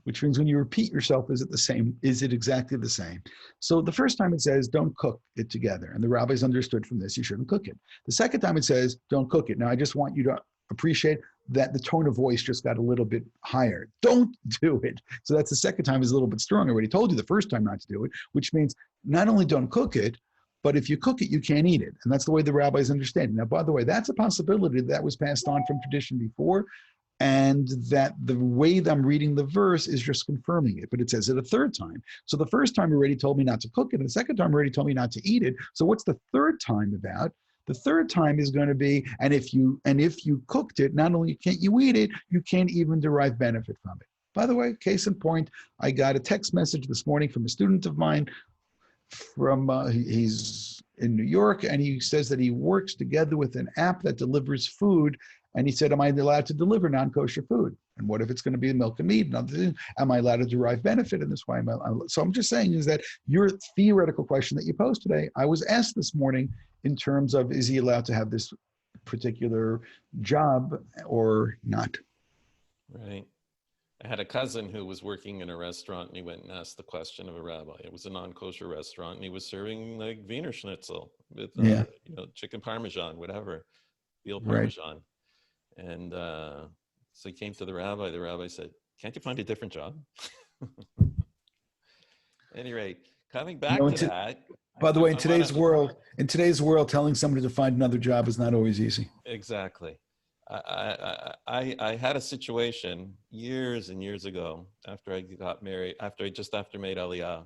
Which means when you repeat yourself, is it the same? Is it exactly the same? So the first time it says, don't cook it together. And the rabbis understood from this, you shouldn't cook it. The second time it says, don't cook it. Now, I just want you to appreciate that the tone of voice just got a little bit higher. Don't do it. So that's the second time is a little bit strong. I already told you the first time not to do it, which means not only don't cook it, but if you cook it, you can't eat it. And that's the way the rabbis understand it. Now, by the way, that's a possibility that was passed on from tradition before, and that the way that I'm reading the verse is just confirming it, but it says it a 3rd time. So the first time already told me not to cook it, and the second time already told me not to eat it. So what's the 3rd time about? The 3rd time is going to be, and if you cooked it, not only can't you eat it, you can't even derive benefit from it. By the way, case in point, I got a text message this morning from a student of mine from, he's in New York, and he says that he works together with an app that delivers food. And he said, am I allowed to deliver non-kosher food? And what if it's going to be milk and meat and other things? Am I allowed to derive benefit? And that's why so I'm just saying is that your theoretical question that you posed today, I was asked this morning in terms of, is he allowed to have this particular job or not? Right. I had a cousin who was working in a restaurant, and he went and asked the question of a rabbi. It was a non-kosher restaurant, and he was serving like Wiener Schnitzel with chicken parmesan, whatever, veal parmesan. Right. And so he came to the rabbi. The rabbi said, can't you find a different job? At any rate, coming back to that. By the way, in today's world, telling somebody to find another job is not always easy. Exactly. I had a situation years and years ago after I got married, after made Aliyah,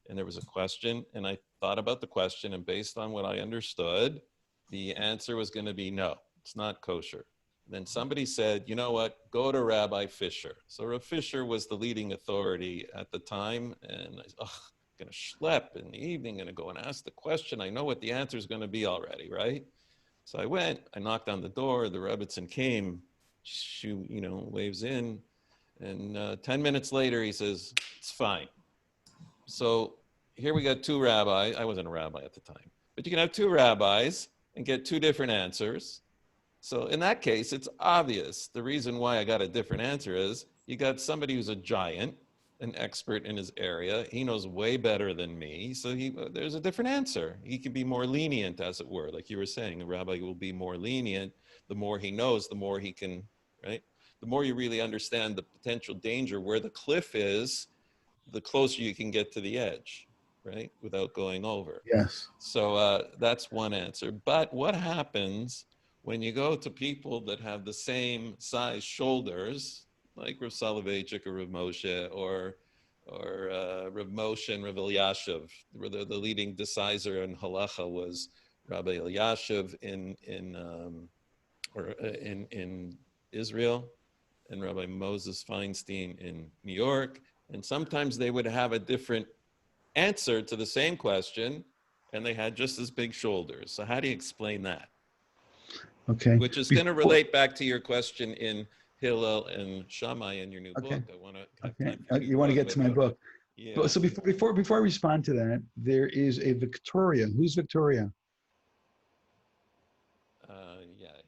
and there was a question, and I thought about the question, and based on what I understood, the answer was going to be no, it's not kosher. Then somebody said, you know what, go to Rabbi Fisher. So Rabbi Fisher was the leading authority at the time, and I said, I'm going to schlep in the evening, going to go and ask the question. I know what the answer is going to be already, right? So I went, I knocked on the door, the Rebbitzin came, she, waves in, and 10 minutes later he says, it's fine. So here we got 2 rabbis. I wasn't a rabbi at the time, but you can have 2 rabbis and get 2 different answers. So in that case, it's obvious. The reason why I got a different answer is you got somebody who's a giant, an expert in his area. He knows way better than me. So there's a different answer. He can be more lenient, as it were. Like you were saying, a rabbi will be more lenient. The more he knows, the more he can, right? The more you really understand the potential danger, where the cliff is, the closer you can get to the edge, right? Without going over. Yes. So that's one answer. But what happens when you go to people that have the same size shoulders, like Rav Soloveitchik or Rav Moshe or Rav Moshe and Rav Elyashiv, the leading decider in halacha was Rabbi Elyashiv in Israel, and Rabbi Moses Feinstein in New York. And sometimes they would have a different answer to the same question, and they had just as big shoulders. So how do you explain that? Okay. Which is going to relate back to your question in Hillel and Shammai in your new book. I want to. You want to get to my book. Yeah. So before I respond to that, there is a Victoria. Who's Victoria?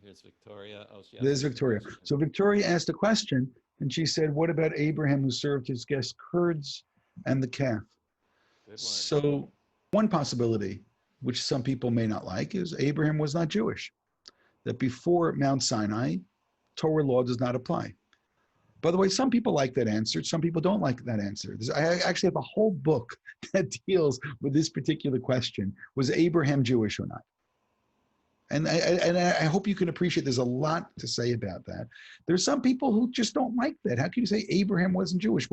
Here's Victoria. Oh, there's Victoria. So Victoria asked a question, and she said, "What about Abraham, who served his guest Kurds and the calf?" Good one. So one possibility which some people may not like, is Abraham was not Jewish. That before Mount Sinai, Torah law does not apply. By the way, some people like that answer. Some people don't like that answer. I actually have a whole book that deals with this particular question. Was Abraham Jewish or not? And I hope you can appreciate there's a lot to say about that. There's some people who just don't like that. How can you say Abraham wasn't Jewish?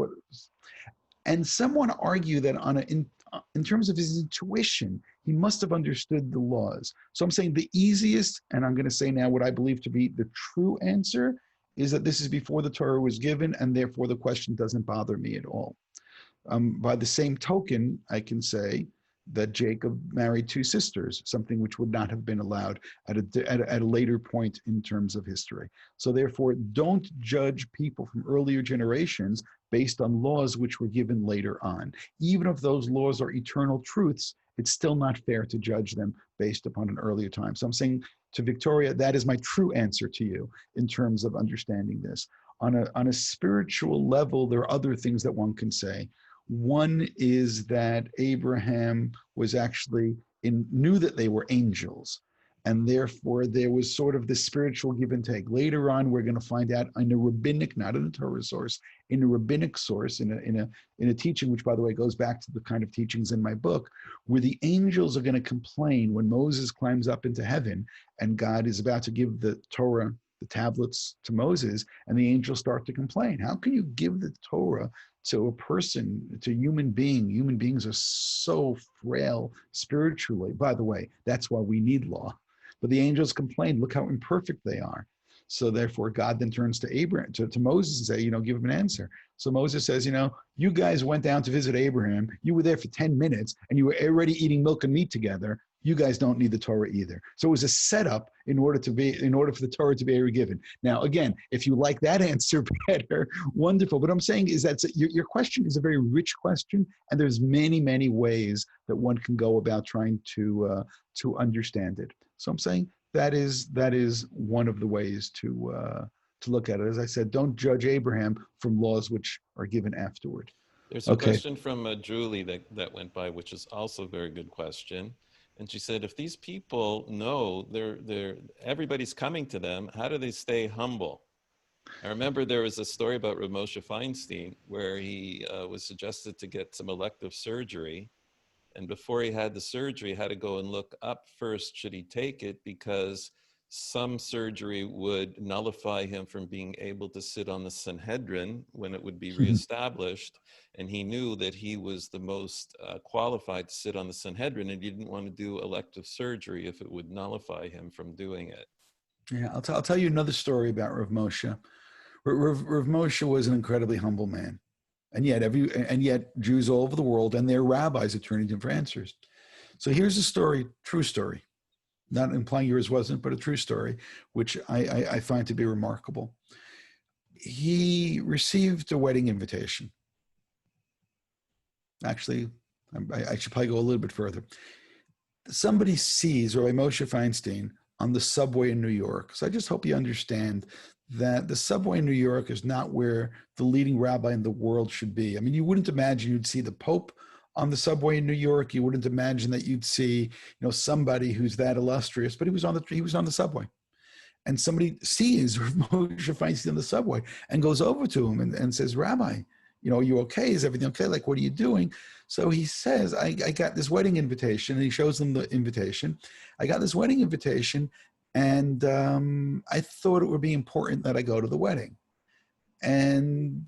And some want to argue that in terms of his intuition, he must have understood the laws. So I'm saying the easiest, and I'm going to say now what I believe to be the true answer, is that this is before the Torah was given, and therefore the question doesn't bother me at all. By the same token, I can say that Jacob married two sisters, something which would not have been allowed at a later point in terms of history. So therefore, don't judge people from earlier generations based on laws which were given later on. Even if those laws are eternal truths, it's still not fair to judge them based upon an earlier time. So I'm saying to Victoria, that is my true answer to you in terms of understanding this. On a spiritual level, there are other things that one can say. One is that Abraham was actually knew that they were angels, and therefore there was sort of this spiritual give and take. Later on, we're going to find out in a rabbinic, not in a Torah source, in a rabbinic source, in a teaching, which by the way goes back to the kind of teachings in my book, where the angels are going to complain when Moses climbs up into heaven and God is about to give the Torah, the tablets to Moses, and the angels start to complain. How can you give the Torah to a person, to a human being? Human beings are so frail spiritually. By the way, that's why we need law. But the angels complain, look how imperfect they are. So therefore, God then turns to Abraham, to Moses and say, give him an answer. So Moses says, you guys went down to visit Abraham. You were there for 10 minutes and you were already eating milk and meat together. You guys don't need the Torah either. So it was a setup in order for the Torah to be ever given. Now, again, if you like that answer better, wonderful. But what I'm saying is that your question is a very rich question, and there's many, many ways that one can go about trying to understand it. So I'm saying that is one of the ways to look at it. As I said, don't judge Abraham from laws which are given afterward. There's a question from Julie that went by, which is also a very good question. And she said, if these people know everybody's coming to them, how do they stay humble? I remember there was a story about Rav Moshe Feinstein where he was suggested to get some elective surgery. And before he had the surgery, had to go and look up first, should he take it, because some surgery would nullify him from being able to sit on the Sanhedrin when it would be reestablished. And he knew that he was the most qualified to sit on the Sanhedrin, and he didn't want to do elective surgery if it would nullify him from doing it. Yeah, I'll tell you another story about Rav Moshe. Rav Moshe was an incredibly humble man. And yet Jews all over the world and their rabbis are turning to him for answers. So here's a story, true story. Not implying yours wasn't, but a true story, which I find to be remarkable. He received a wedding invitation. Actually, I should probably go a little bit further. Somebody sees Rabbi Moshe Feinstein on the subway in New York. So I just hope you understand that the subway in New York is not where the leading rabbi in the world should be. I mean, you wouldn't imagine you'd see the Pope on the subway in New York. You wouldn't imagine that you'd see, somebody who's that illustrious, but he was on the subway. And somebody sees Moshe Feinstein on the subway and goes over to him and says, Rabbi, are you okay? Is everything okay? Like, what are you doing? So he says, I got this wedding invitation, and he shows them the invitation. I got this wedding invitation, and I thought it would be important that I go to the wedding. And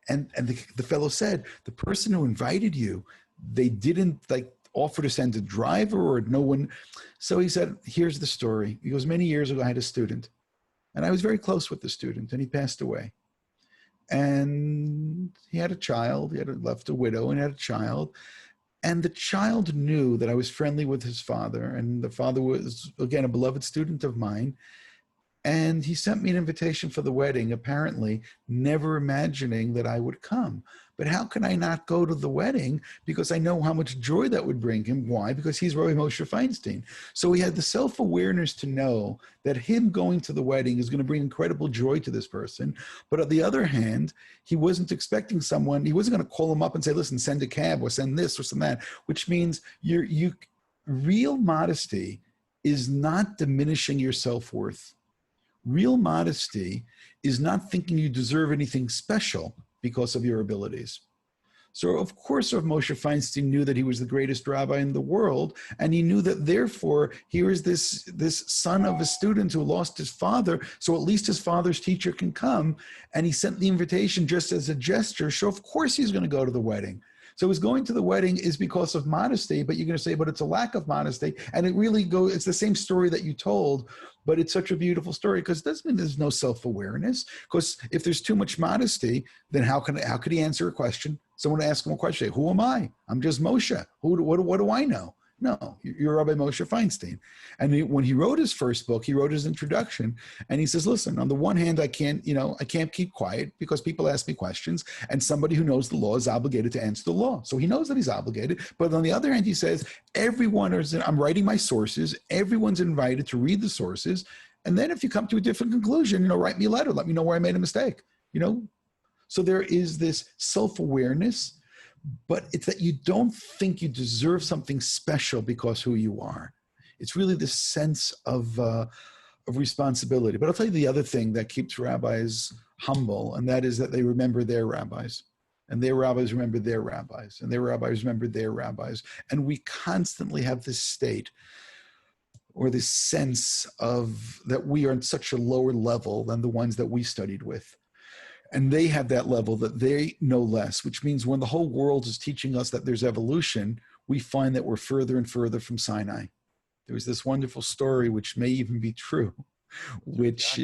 the fellow said, the person who invited you, they didn't offer to send a driver or no one. So he said, here's the story. He goes, many years ago, I had a student, and I was very close with the student, and he passed away. And he had a child. He had left a widow and had a child. And the child knew that I was friendly with his father, and the father was, again, a beloved student of mine. And he sent me an invitation for the wedding, apparently never imagining that I would come. But how can I not go to the wedding? Because I know how much joy that would bring him. Why? Because he's Rabbi Moshe Feinstein. So he had the self-awareness to know that him going to the wedding is going to bring incredible joy to this person. But on the other hand, he wasn't expecting someone, he wasn't going to call him up and say, listen, send a cab or send this or send that, which means real modesty is not diminishing your self-worth. Real modesty is not thinking you deserve anything special because of your abilities. So of course, Rav Moshe Feinstein knew that he was the greatest rabbi in the world, and he knew that therefore here is this son of a student who lost his father, so at least his father's teacher can come, and he sent the invitation just as a gesture, so of course he's going to go to the wedding. So his going to the wedding is because of modesty, but you're going to say, but it's a lack of modesty, and it really goes, it's the same story that you told, but it's such a beautiful story because it doesn't mean there's no self-awareness, because if there's too much modesty, then how could he answer a question? Someone ask him a question, who am I? I'm just Moshe. What do I know? No, you're Rabbi Moshe Feinstein. And when he wrote his first book, he wrote his introduction, and he says, listen, on the one hand, I can't keep quiet because people ask me questions, and somebody who knows the law is obligated to answer the law. So he knows that he's obligated. But on the other hand, he says, I'm writing my sources. Everyone's invited to read the sources. And then if you come to a different conclusion, write me a letter. Let me know where I made a mistake, So there is this self-awareness, but it's that you don't think you deserve something special because who you are. It's really this sense of responsibility. But I'll tell you the other thing that keeps rabbis humble, and that is that they remember their rabbis, and their rabbis remember their rabbis, and their rabbis remember their rabbis. And we constantly have this state or this sense of that we are on such a lower level than the ones that we studied with. And they have that level that they know less, which means when the whole world is teaching us that there's evolution, we find that we're further and further from Sinai. There was this wonderful story, which may even be true, which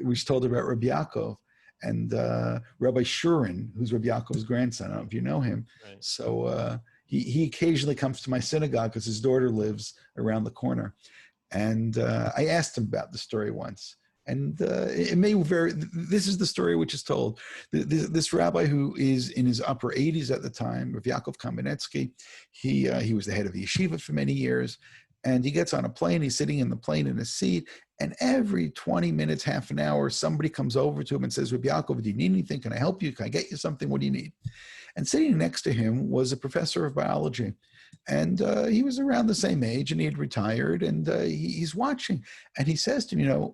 was told about Rabbi Yaakov and Rabbi Shurin, who's Rabbi Yaakov's grandson. I don't know if you know him. Right. So he occasionally comes to my synagogue because his daughter lives around the corner. And I asked him about the story once. And it may vary. This is the story which is told. This rabbi who is in his upper 80s at the time, Rav Yaakov Kamenetsky, he was the head of the yeshiva for many years. And he gets on a plane, he's sitting in the plane in a seat, and every 20 minutes, half an hour, somebody comes over to him and says, Rabbi Yaakov, do you need anything? Can I help you? Can I get you something? What do you need? And sitting next to him was a professor of biology. And he was around the same age, and he had retired, and he's watching. And he says to me,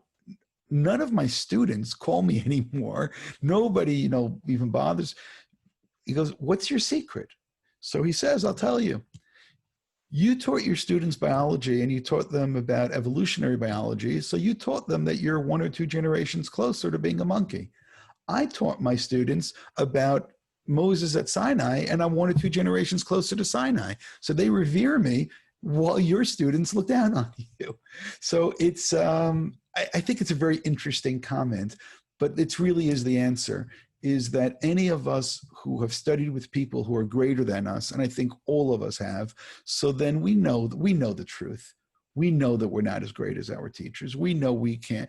none of my students call me anymore. Nobody, even bothers. He goes, what's your secret? So he says, I'll tell you. You taught your students biology and you taught them about evolutionary biology. So you taught them that you're 1 or 2 generations closer to being a monkey. I taught my students about Moses at Sinai, and I'm 1 or 2 generations closer to Sinai. So they revere me while your students look down on you. So it's, I think it's a very interesting comment, but it really is the answer, is that any of us who have studied with people who are greater than us, and I think all of us have, so then we know the truth. We know that we're not as great as our teachers. We know we can't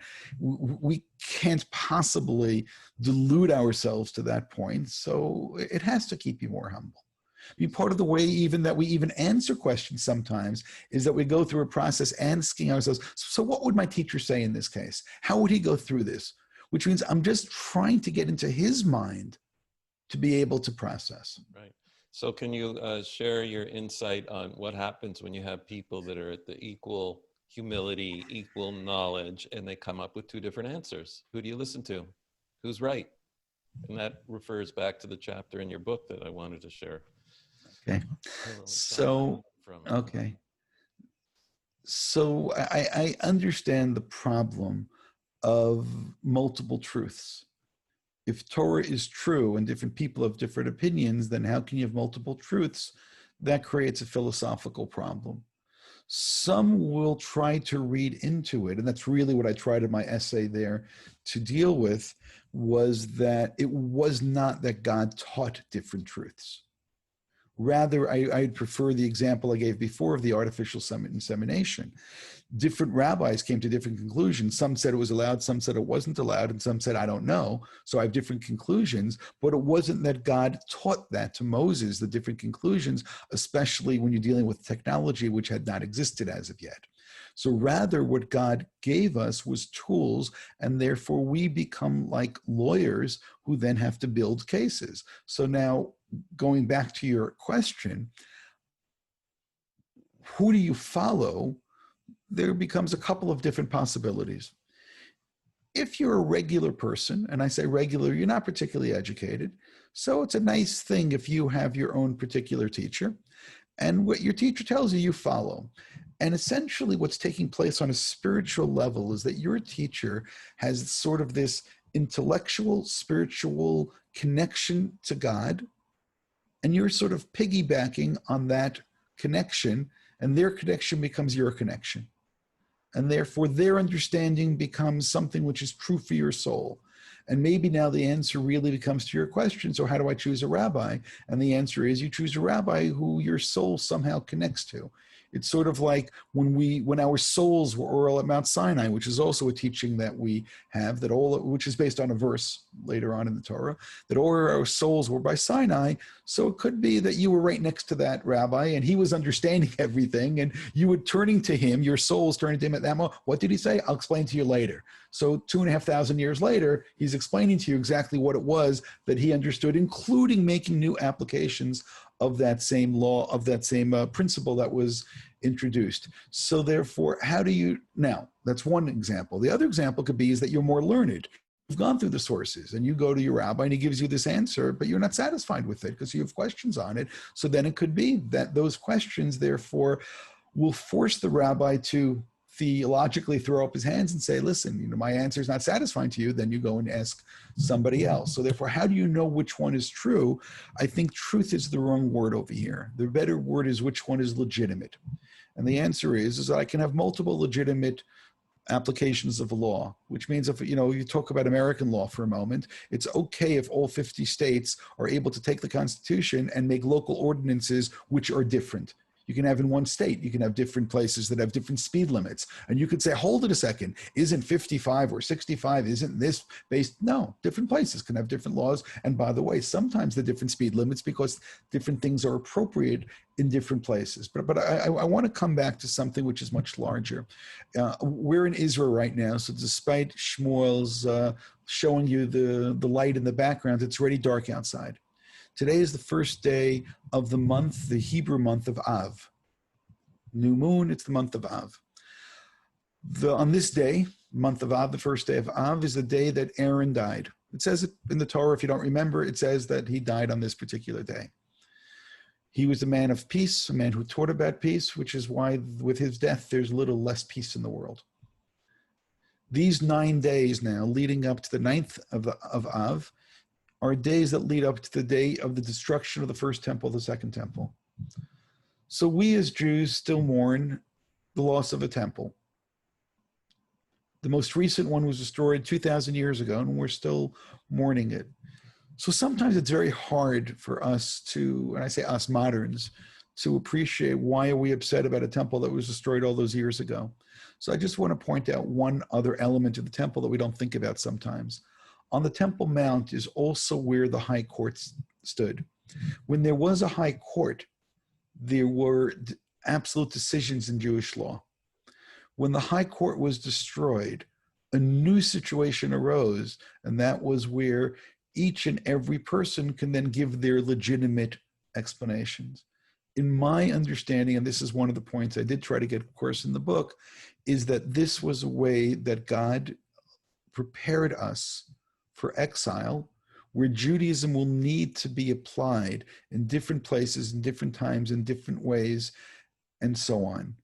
possibly delude ourselves to that point. So it has to keep you more humble. Part of the way even that we even answer questions sometimes is that we go through a process asking ourselves, so what would my teacher say in this case? How would he go through this? Which means I'm just trying to get into his mind to be able to process. Right. So can you share your insight on what happens when you have people that are at the equal humility, equal knowledge, and they come up with 2 different answers? Who do you listen to? Who's right? And that refers back to the chapter in your book that I wanted to share. Okay. So I understand the problem of multiple truths. If Torah is true and different people have different opinions, then how can you have multiple truths? That creates a philosophical problem. Some will try to read into it, and that's really what I tried in my essay there to deal with, was that it was not that God taught different truths. Rather, I'd prefer the example I gave before of the artificial insemination. Different rabbis came to different conclusions. Some said it was allowed, some said it wasn't allowed, and some said, I don't know. So I have different conclusions, but it wasn't that God taught that to Moses, the different conclusions, especially when you're dealing with technology which had not existed as of yet. So rather, what God gave us was tools, and therefore we become like lawyers who then have to build cases. So now, going back to your question, who do you follow? There becomes a couple of different possibilities. If you're a regular person, and I say regular, you're not particularly educated, so it's a nice thing if you have your own particular teacher, and what your teacher tells you, you follow. And essentially what's taking place on a spiritual level is that your teacher has sort of this intellectual, spiritual connection to God, and you're sort of piggybacking on that connection, and their connection becomes your connection. And therefore their understanding becomes something which is true for your soul. And maybe now the answer really becomes to your question, so how do I choose a rabbi? And the answer is you choose a rabbi who your soul somehow connects to. It's sort of like when our souls were all at Mount Sinai, which is also a teaching that we have, which is based on a verse later on in the Torah, that all our souls were by Sinai. So it could be that you were right next to that rabbi and he was understanding everything, and you were turning to him, your soul's turning to him at that moment. What did he say? I'll explain to you later. So 2,500 years later, he's explaining to you exactly what it was that he understood, including making new applications of that same law, of that same principle that was introduced. So therefore, how do you, now, that's one example. The other example could be is that you're more learned. You've gone through the sources and you go to your rabbi and he gives you this answer, but you're not satisfied with it because you have questions on it. So then it could be that those questions, therefore, will force the rabbi to theologically throw up his hands and say, listen, you know, my answer is not satisfying to you. Then you go and ask somebody else. So therefore, how do you know which one is true? I think truth is the wrong word over here. The better word is which one is legitimate. And the answer is that I can have multiple legitimate applications of the law, which means if, you know, you talk about American law for a moment, it's okay if all 50 states are able to take the Constitution and make local ordinances which are different. You can have in one state, you can have different places that have different speed limits. And you could say, hold it a second, isn't 55 or 65, isn't this based? No, different places can have different laws. And by the way, sometimes the different speed limits because different things are appropriate in different places. But I want to come back to something which is much larger. We're in Israel right now, so despite Shmuel's showing you the light in the background, it's already dark outside. Today is the first day of the month, the Hebrew month of Av. New moon, it's the month of Av. On this day, month of Av, the first day of Av, is the day that Aaron died. It says it in the Torah, if you don't remember, it says that he died on this particular day. He was a man of peace, a man who taught about peace, which is why with his death, there's a little less peace in the world. These 9 days now, leading up to the 9th of Av, are days that lead up to the day of the destruction of the first temple, the second temple. So we as Jews still mourn the loss of a temple. The most recent one was destroyed 2,000 years ago, and we're still mourning it. So sometimes it's very hard for us to, and I say us moderns, to appreciate why are we upset about a temple that was destroyed all those years ago. So I just want to point out one other element of the temple that we don't think about sometimes. On the Temple Mount is also where the high court stood. When there was a high court, there were absolute decisions in Jewish law. When the high court was destroyed, a new situation arose, and that was where each and every person can then give their legitimate explanations. In my understanding, and this is one of the points I did try to get, of course, in the book, is that this was a way that God prepared us for exile, where Judaism will need to be applied in different places, in different times, in different ways, and so on.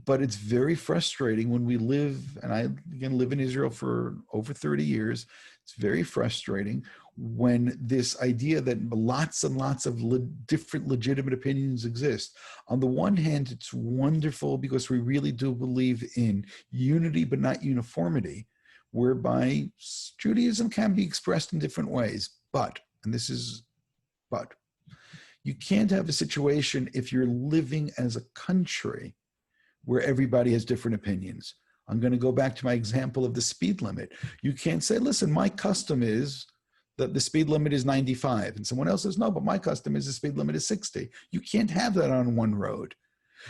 But it's very frustrating when we live, and I again live in Israel for over 30 years, it's very frustrating when this idea that lots and lots of different legitimate opinions exist. On the one hand, it's wonderful because we really do believe in unity, but not uniformity, whereby Judaism can be expressed in different ways. But, and this is but, you can't have a situation if you're living as a country where everybody has different opinions. I'm going to go back to my example of the speed limit. You can't say, listen, my custom is that the speed limit is 95, and someone else says, no, but my custom is the speed limit is 60. You can't have that on one road.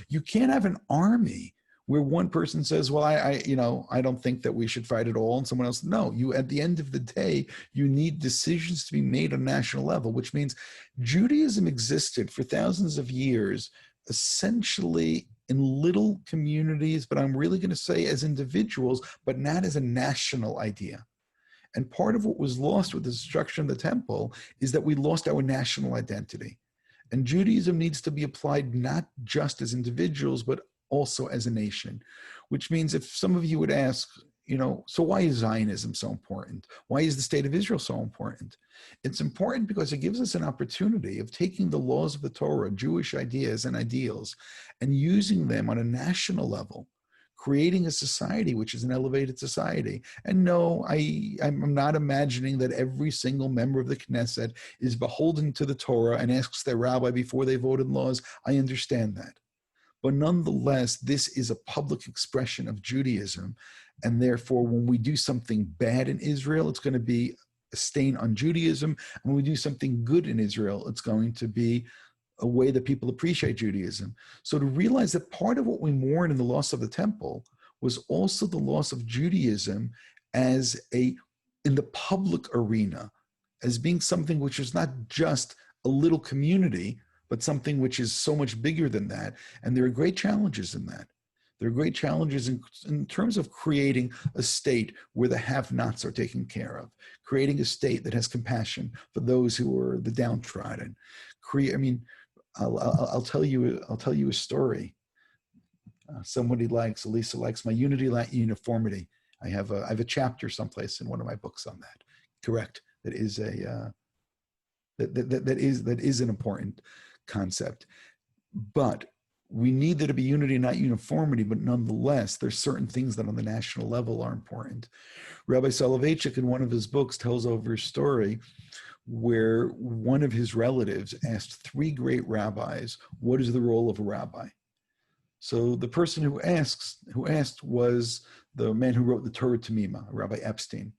You can't have an army where one person says, well, I don't think that we should fight at all, and someone else, no. You, at the end of the day, you need decisions to be made on a national level, which means Judaism existed for thousands of years essentially in little communities, but I'm really going to say as individuals, but not as a national idea. And part of what was lost with the destruction of the temple is that we lost our national identity. And Judaism needs to be applied not just as individuals, but also as a nation, which means if some of you would ask, you know, so why is Zionism so important? Why is the state of Israel so important? It's important because it gives us an opportunity of taking the laws of the Torah, Jewish ideas and ideals, and using them on a national level, creating a society which is an elevated society. And no, I'm not imagining that every single member of the Knesset is beholden to the Torah and asks their rabbi before they vote in laws. I understand that. But nonetheless, this is a public expression of Judaism. And therefore, when we do something bad in Israel, it's going to be a stain on Judaism. And when we do something good in Israel, it's going to be a way that people appreciate Judaism. So to realize that part of what we mourn in the loss of the temple was also the loss of Judaism as in the public arena, as being something which is not just a little community, but something which is so much bigger than that. And there are great challenges in that. There are great challenges in terms of creating a state where the have-nots are taken care of, creating a state that has compassion for those who are the downtrodden. I'll tell you a story. Elisa likes my unity, uniformity. I have a chapter someplace in one of my books on that. Correct. That is that is an important concept. But we need there to be unity, not uniformity, but nonetheless, there's certain things that on the national level are important. Rabbi Soloveitchik, in one of his books, tells over a story where one of his relatives asked three great rabbis, what is the role of a rabbi? So the person who asked was the man who wrote the Torah Tamima, Rabbi Epstein.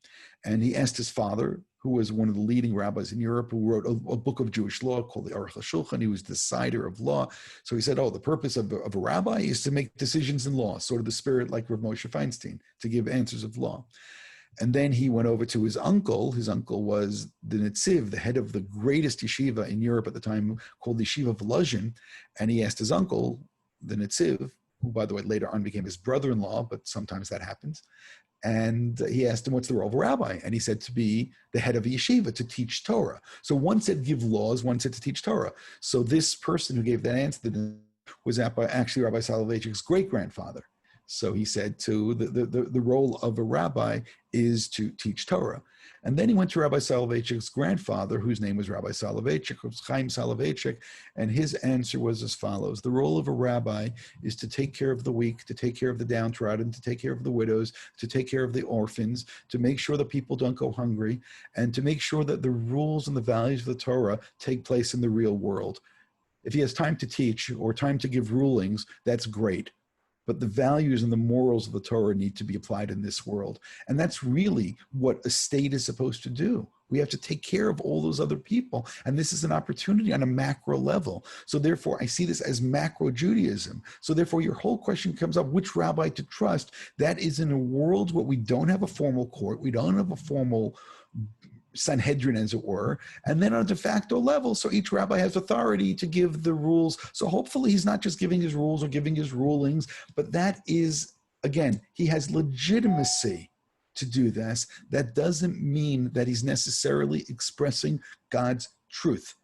And he asked his father, who was one of the leading rabbis in Europe, who wrote a book of Jewish law called the Aruch HaShulchan. He was the decider of law. So he said, the purpose of a rabbi is to make decisions in law, sort of the spirit like Rav Moshe Feinstein, to give answers of law. And then he went over to his uncle. His uncle was the Netziv, the head of the greatest yeshiva in Europe at the time, called the Yeshiva Volozhin. And he asked his uncle, the Netziv, who, by the way, later on became his brother-in-law, but sometimes that happens. And he asked him, what's the role of a rabbi? And he said to be the head of a yeshiva, to teach Torah. So one said give laws, one said to teach Torah. So this person who gave that answer was actually Rabbi Soloveitchik's great-grandfather. So he said the role of a rabbi is to teach Torah. And then he went to Rabbi Soloveitchik's grandfather, whose name was Rabbi Soloveitchik, Chaim Soloveitchik, and his answer was as follows. The role of a rabbi is to take care of the weak, to take care of the downtrodden, to take care of the widows, to take care of the orphans, to make sure that people don't go hungry, and to make sure that the rules and the values of the Torah take place in the real world. If he has time to teach or time to give rulings, that's great. But the values and the morals of the Torah need to be applied in this world. And that's really what a state is supposed to do. We have to take care of all those other people. And this is an opportunity on a macro level. So therefore, I see this as macro Judaism. So therefore, your whole question comes up, which rabbi to trust? That is in a world where we don't have a formal court. We don't have a formal Sanhedrin, as it were, and then on a de facto level, so each rabbi has authority to give the rules. So hopefully he's not just giving his rules or giving his rulings, but that is, again, he has legitimacy to do this. That doesn't mean that he's necessarily expressing God's truth.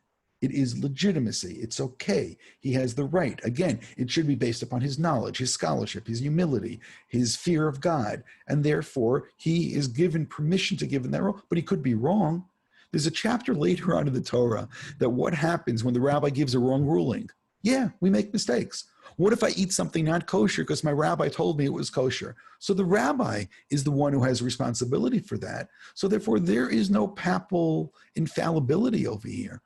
It is legitimacy. It's okay. He has the right. Again, it should be based upon his knowledge, his scholarship, his humility, his fear of God. And therefore, he is given permission to give in that role, but he could be wrong. There's a chapter later on in the Torah that what happens when the rabbi gives a wrong ruling. Yeah, we make mistakes. What if I eat something not kosher because my rabbi told me it was kosher? So the rabbi is the one who has responsibility for that. So therefore, there is no papal infallibility over here.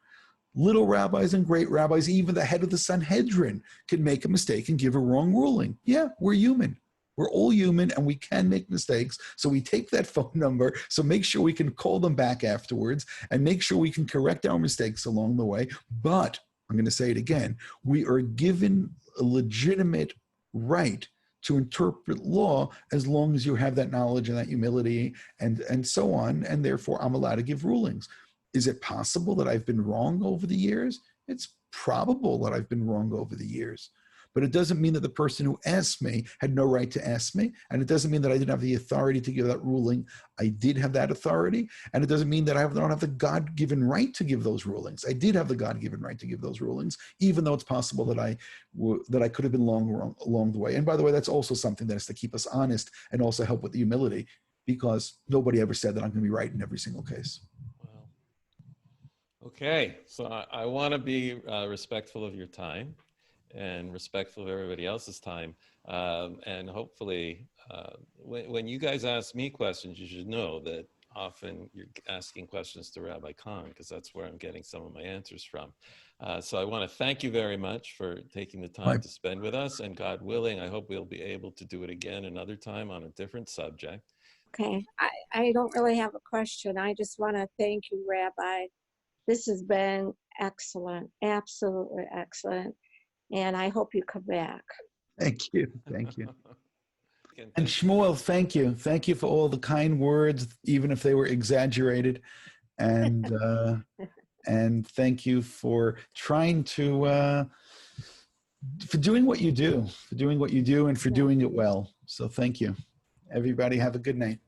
Little rabbis and great rabbis, even the head of the Sanhedrin, can make a mistake and give a wrong ruling. Yeah, we're human. We're all human and we can make mistakes. So we take that phone number. So make sure we can call them back afterwards and make sure we can correct our mistakes along the way. But I'm going to say it again. We are given a legitimate right to interpret law as long as you have that knowledge and that humility and so on. And therefore, I'm allowed to give rulings. Is it possible that I've been wrong over the years? It's probable that I've been wrong over the years. But it doesn't mean that the person who asked me had no right to ask me. And it doesn't mean that I didn't have the authority to give that ruling. I did have that authority. And it doesn't mean that I don't have the God-given right to give those rulings. I did have the God-given right to give those rulings, even though it's possible that I could have been wrong along the way. And by the way, that's also something that is to keep us honest and also help with the humility, because nobody ever said that I'm going to be right in every single case. Well, okay, so I want to be respectful of your time and respectful of everybody else's time. And hopefully, when you guys ask me questions, you should know that often you're asking questions to Rabbi Kahn, because that's where I'm getting some of my answers from. So I want to thank you very much for taking the time to spend with us. And God willing, I hope we'll be able to do it again another time on a different subject. Okay, I don't really have a question. I just want to thank you, Rabbi. This has been excellent, absolutely excellent. And I hope you come back. Thank you. Thank you. And Shmuel, thank you. Thank you for all the kind words, even if they were exaggerated. And and thank you for trying to, for doing what you do, and for doing it well. So thank you. Everybody have a good night.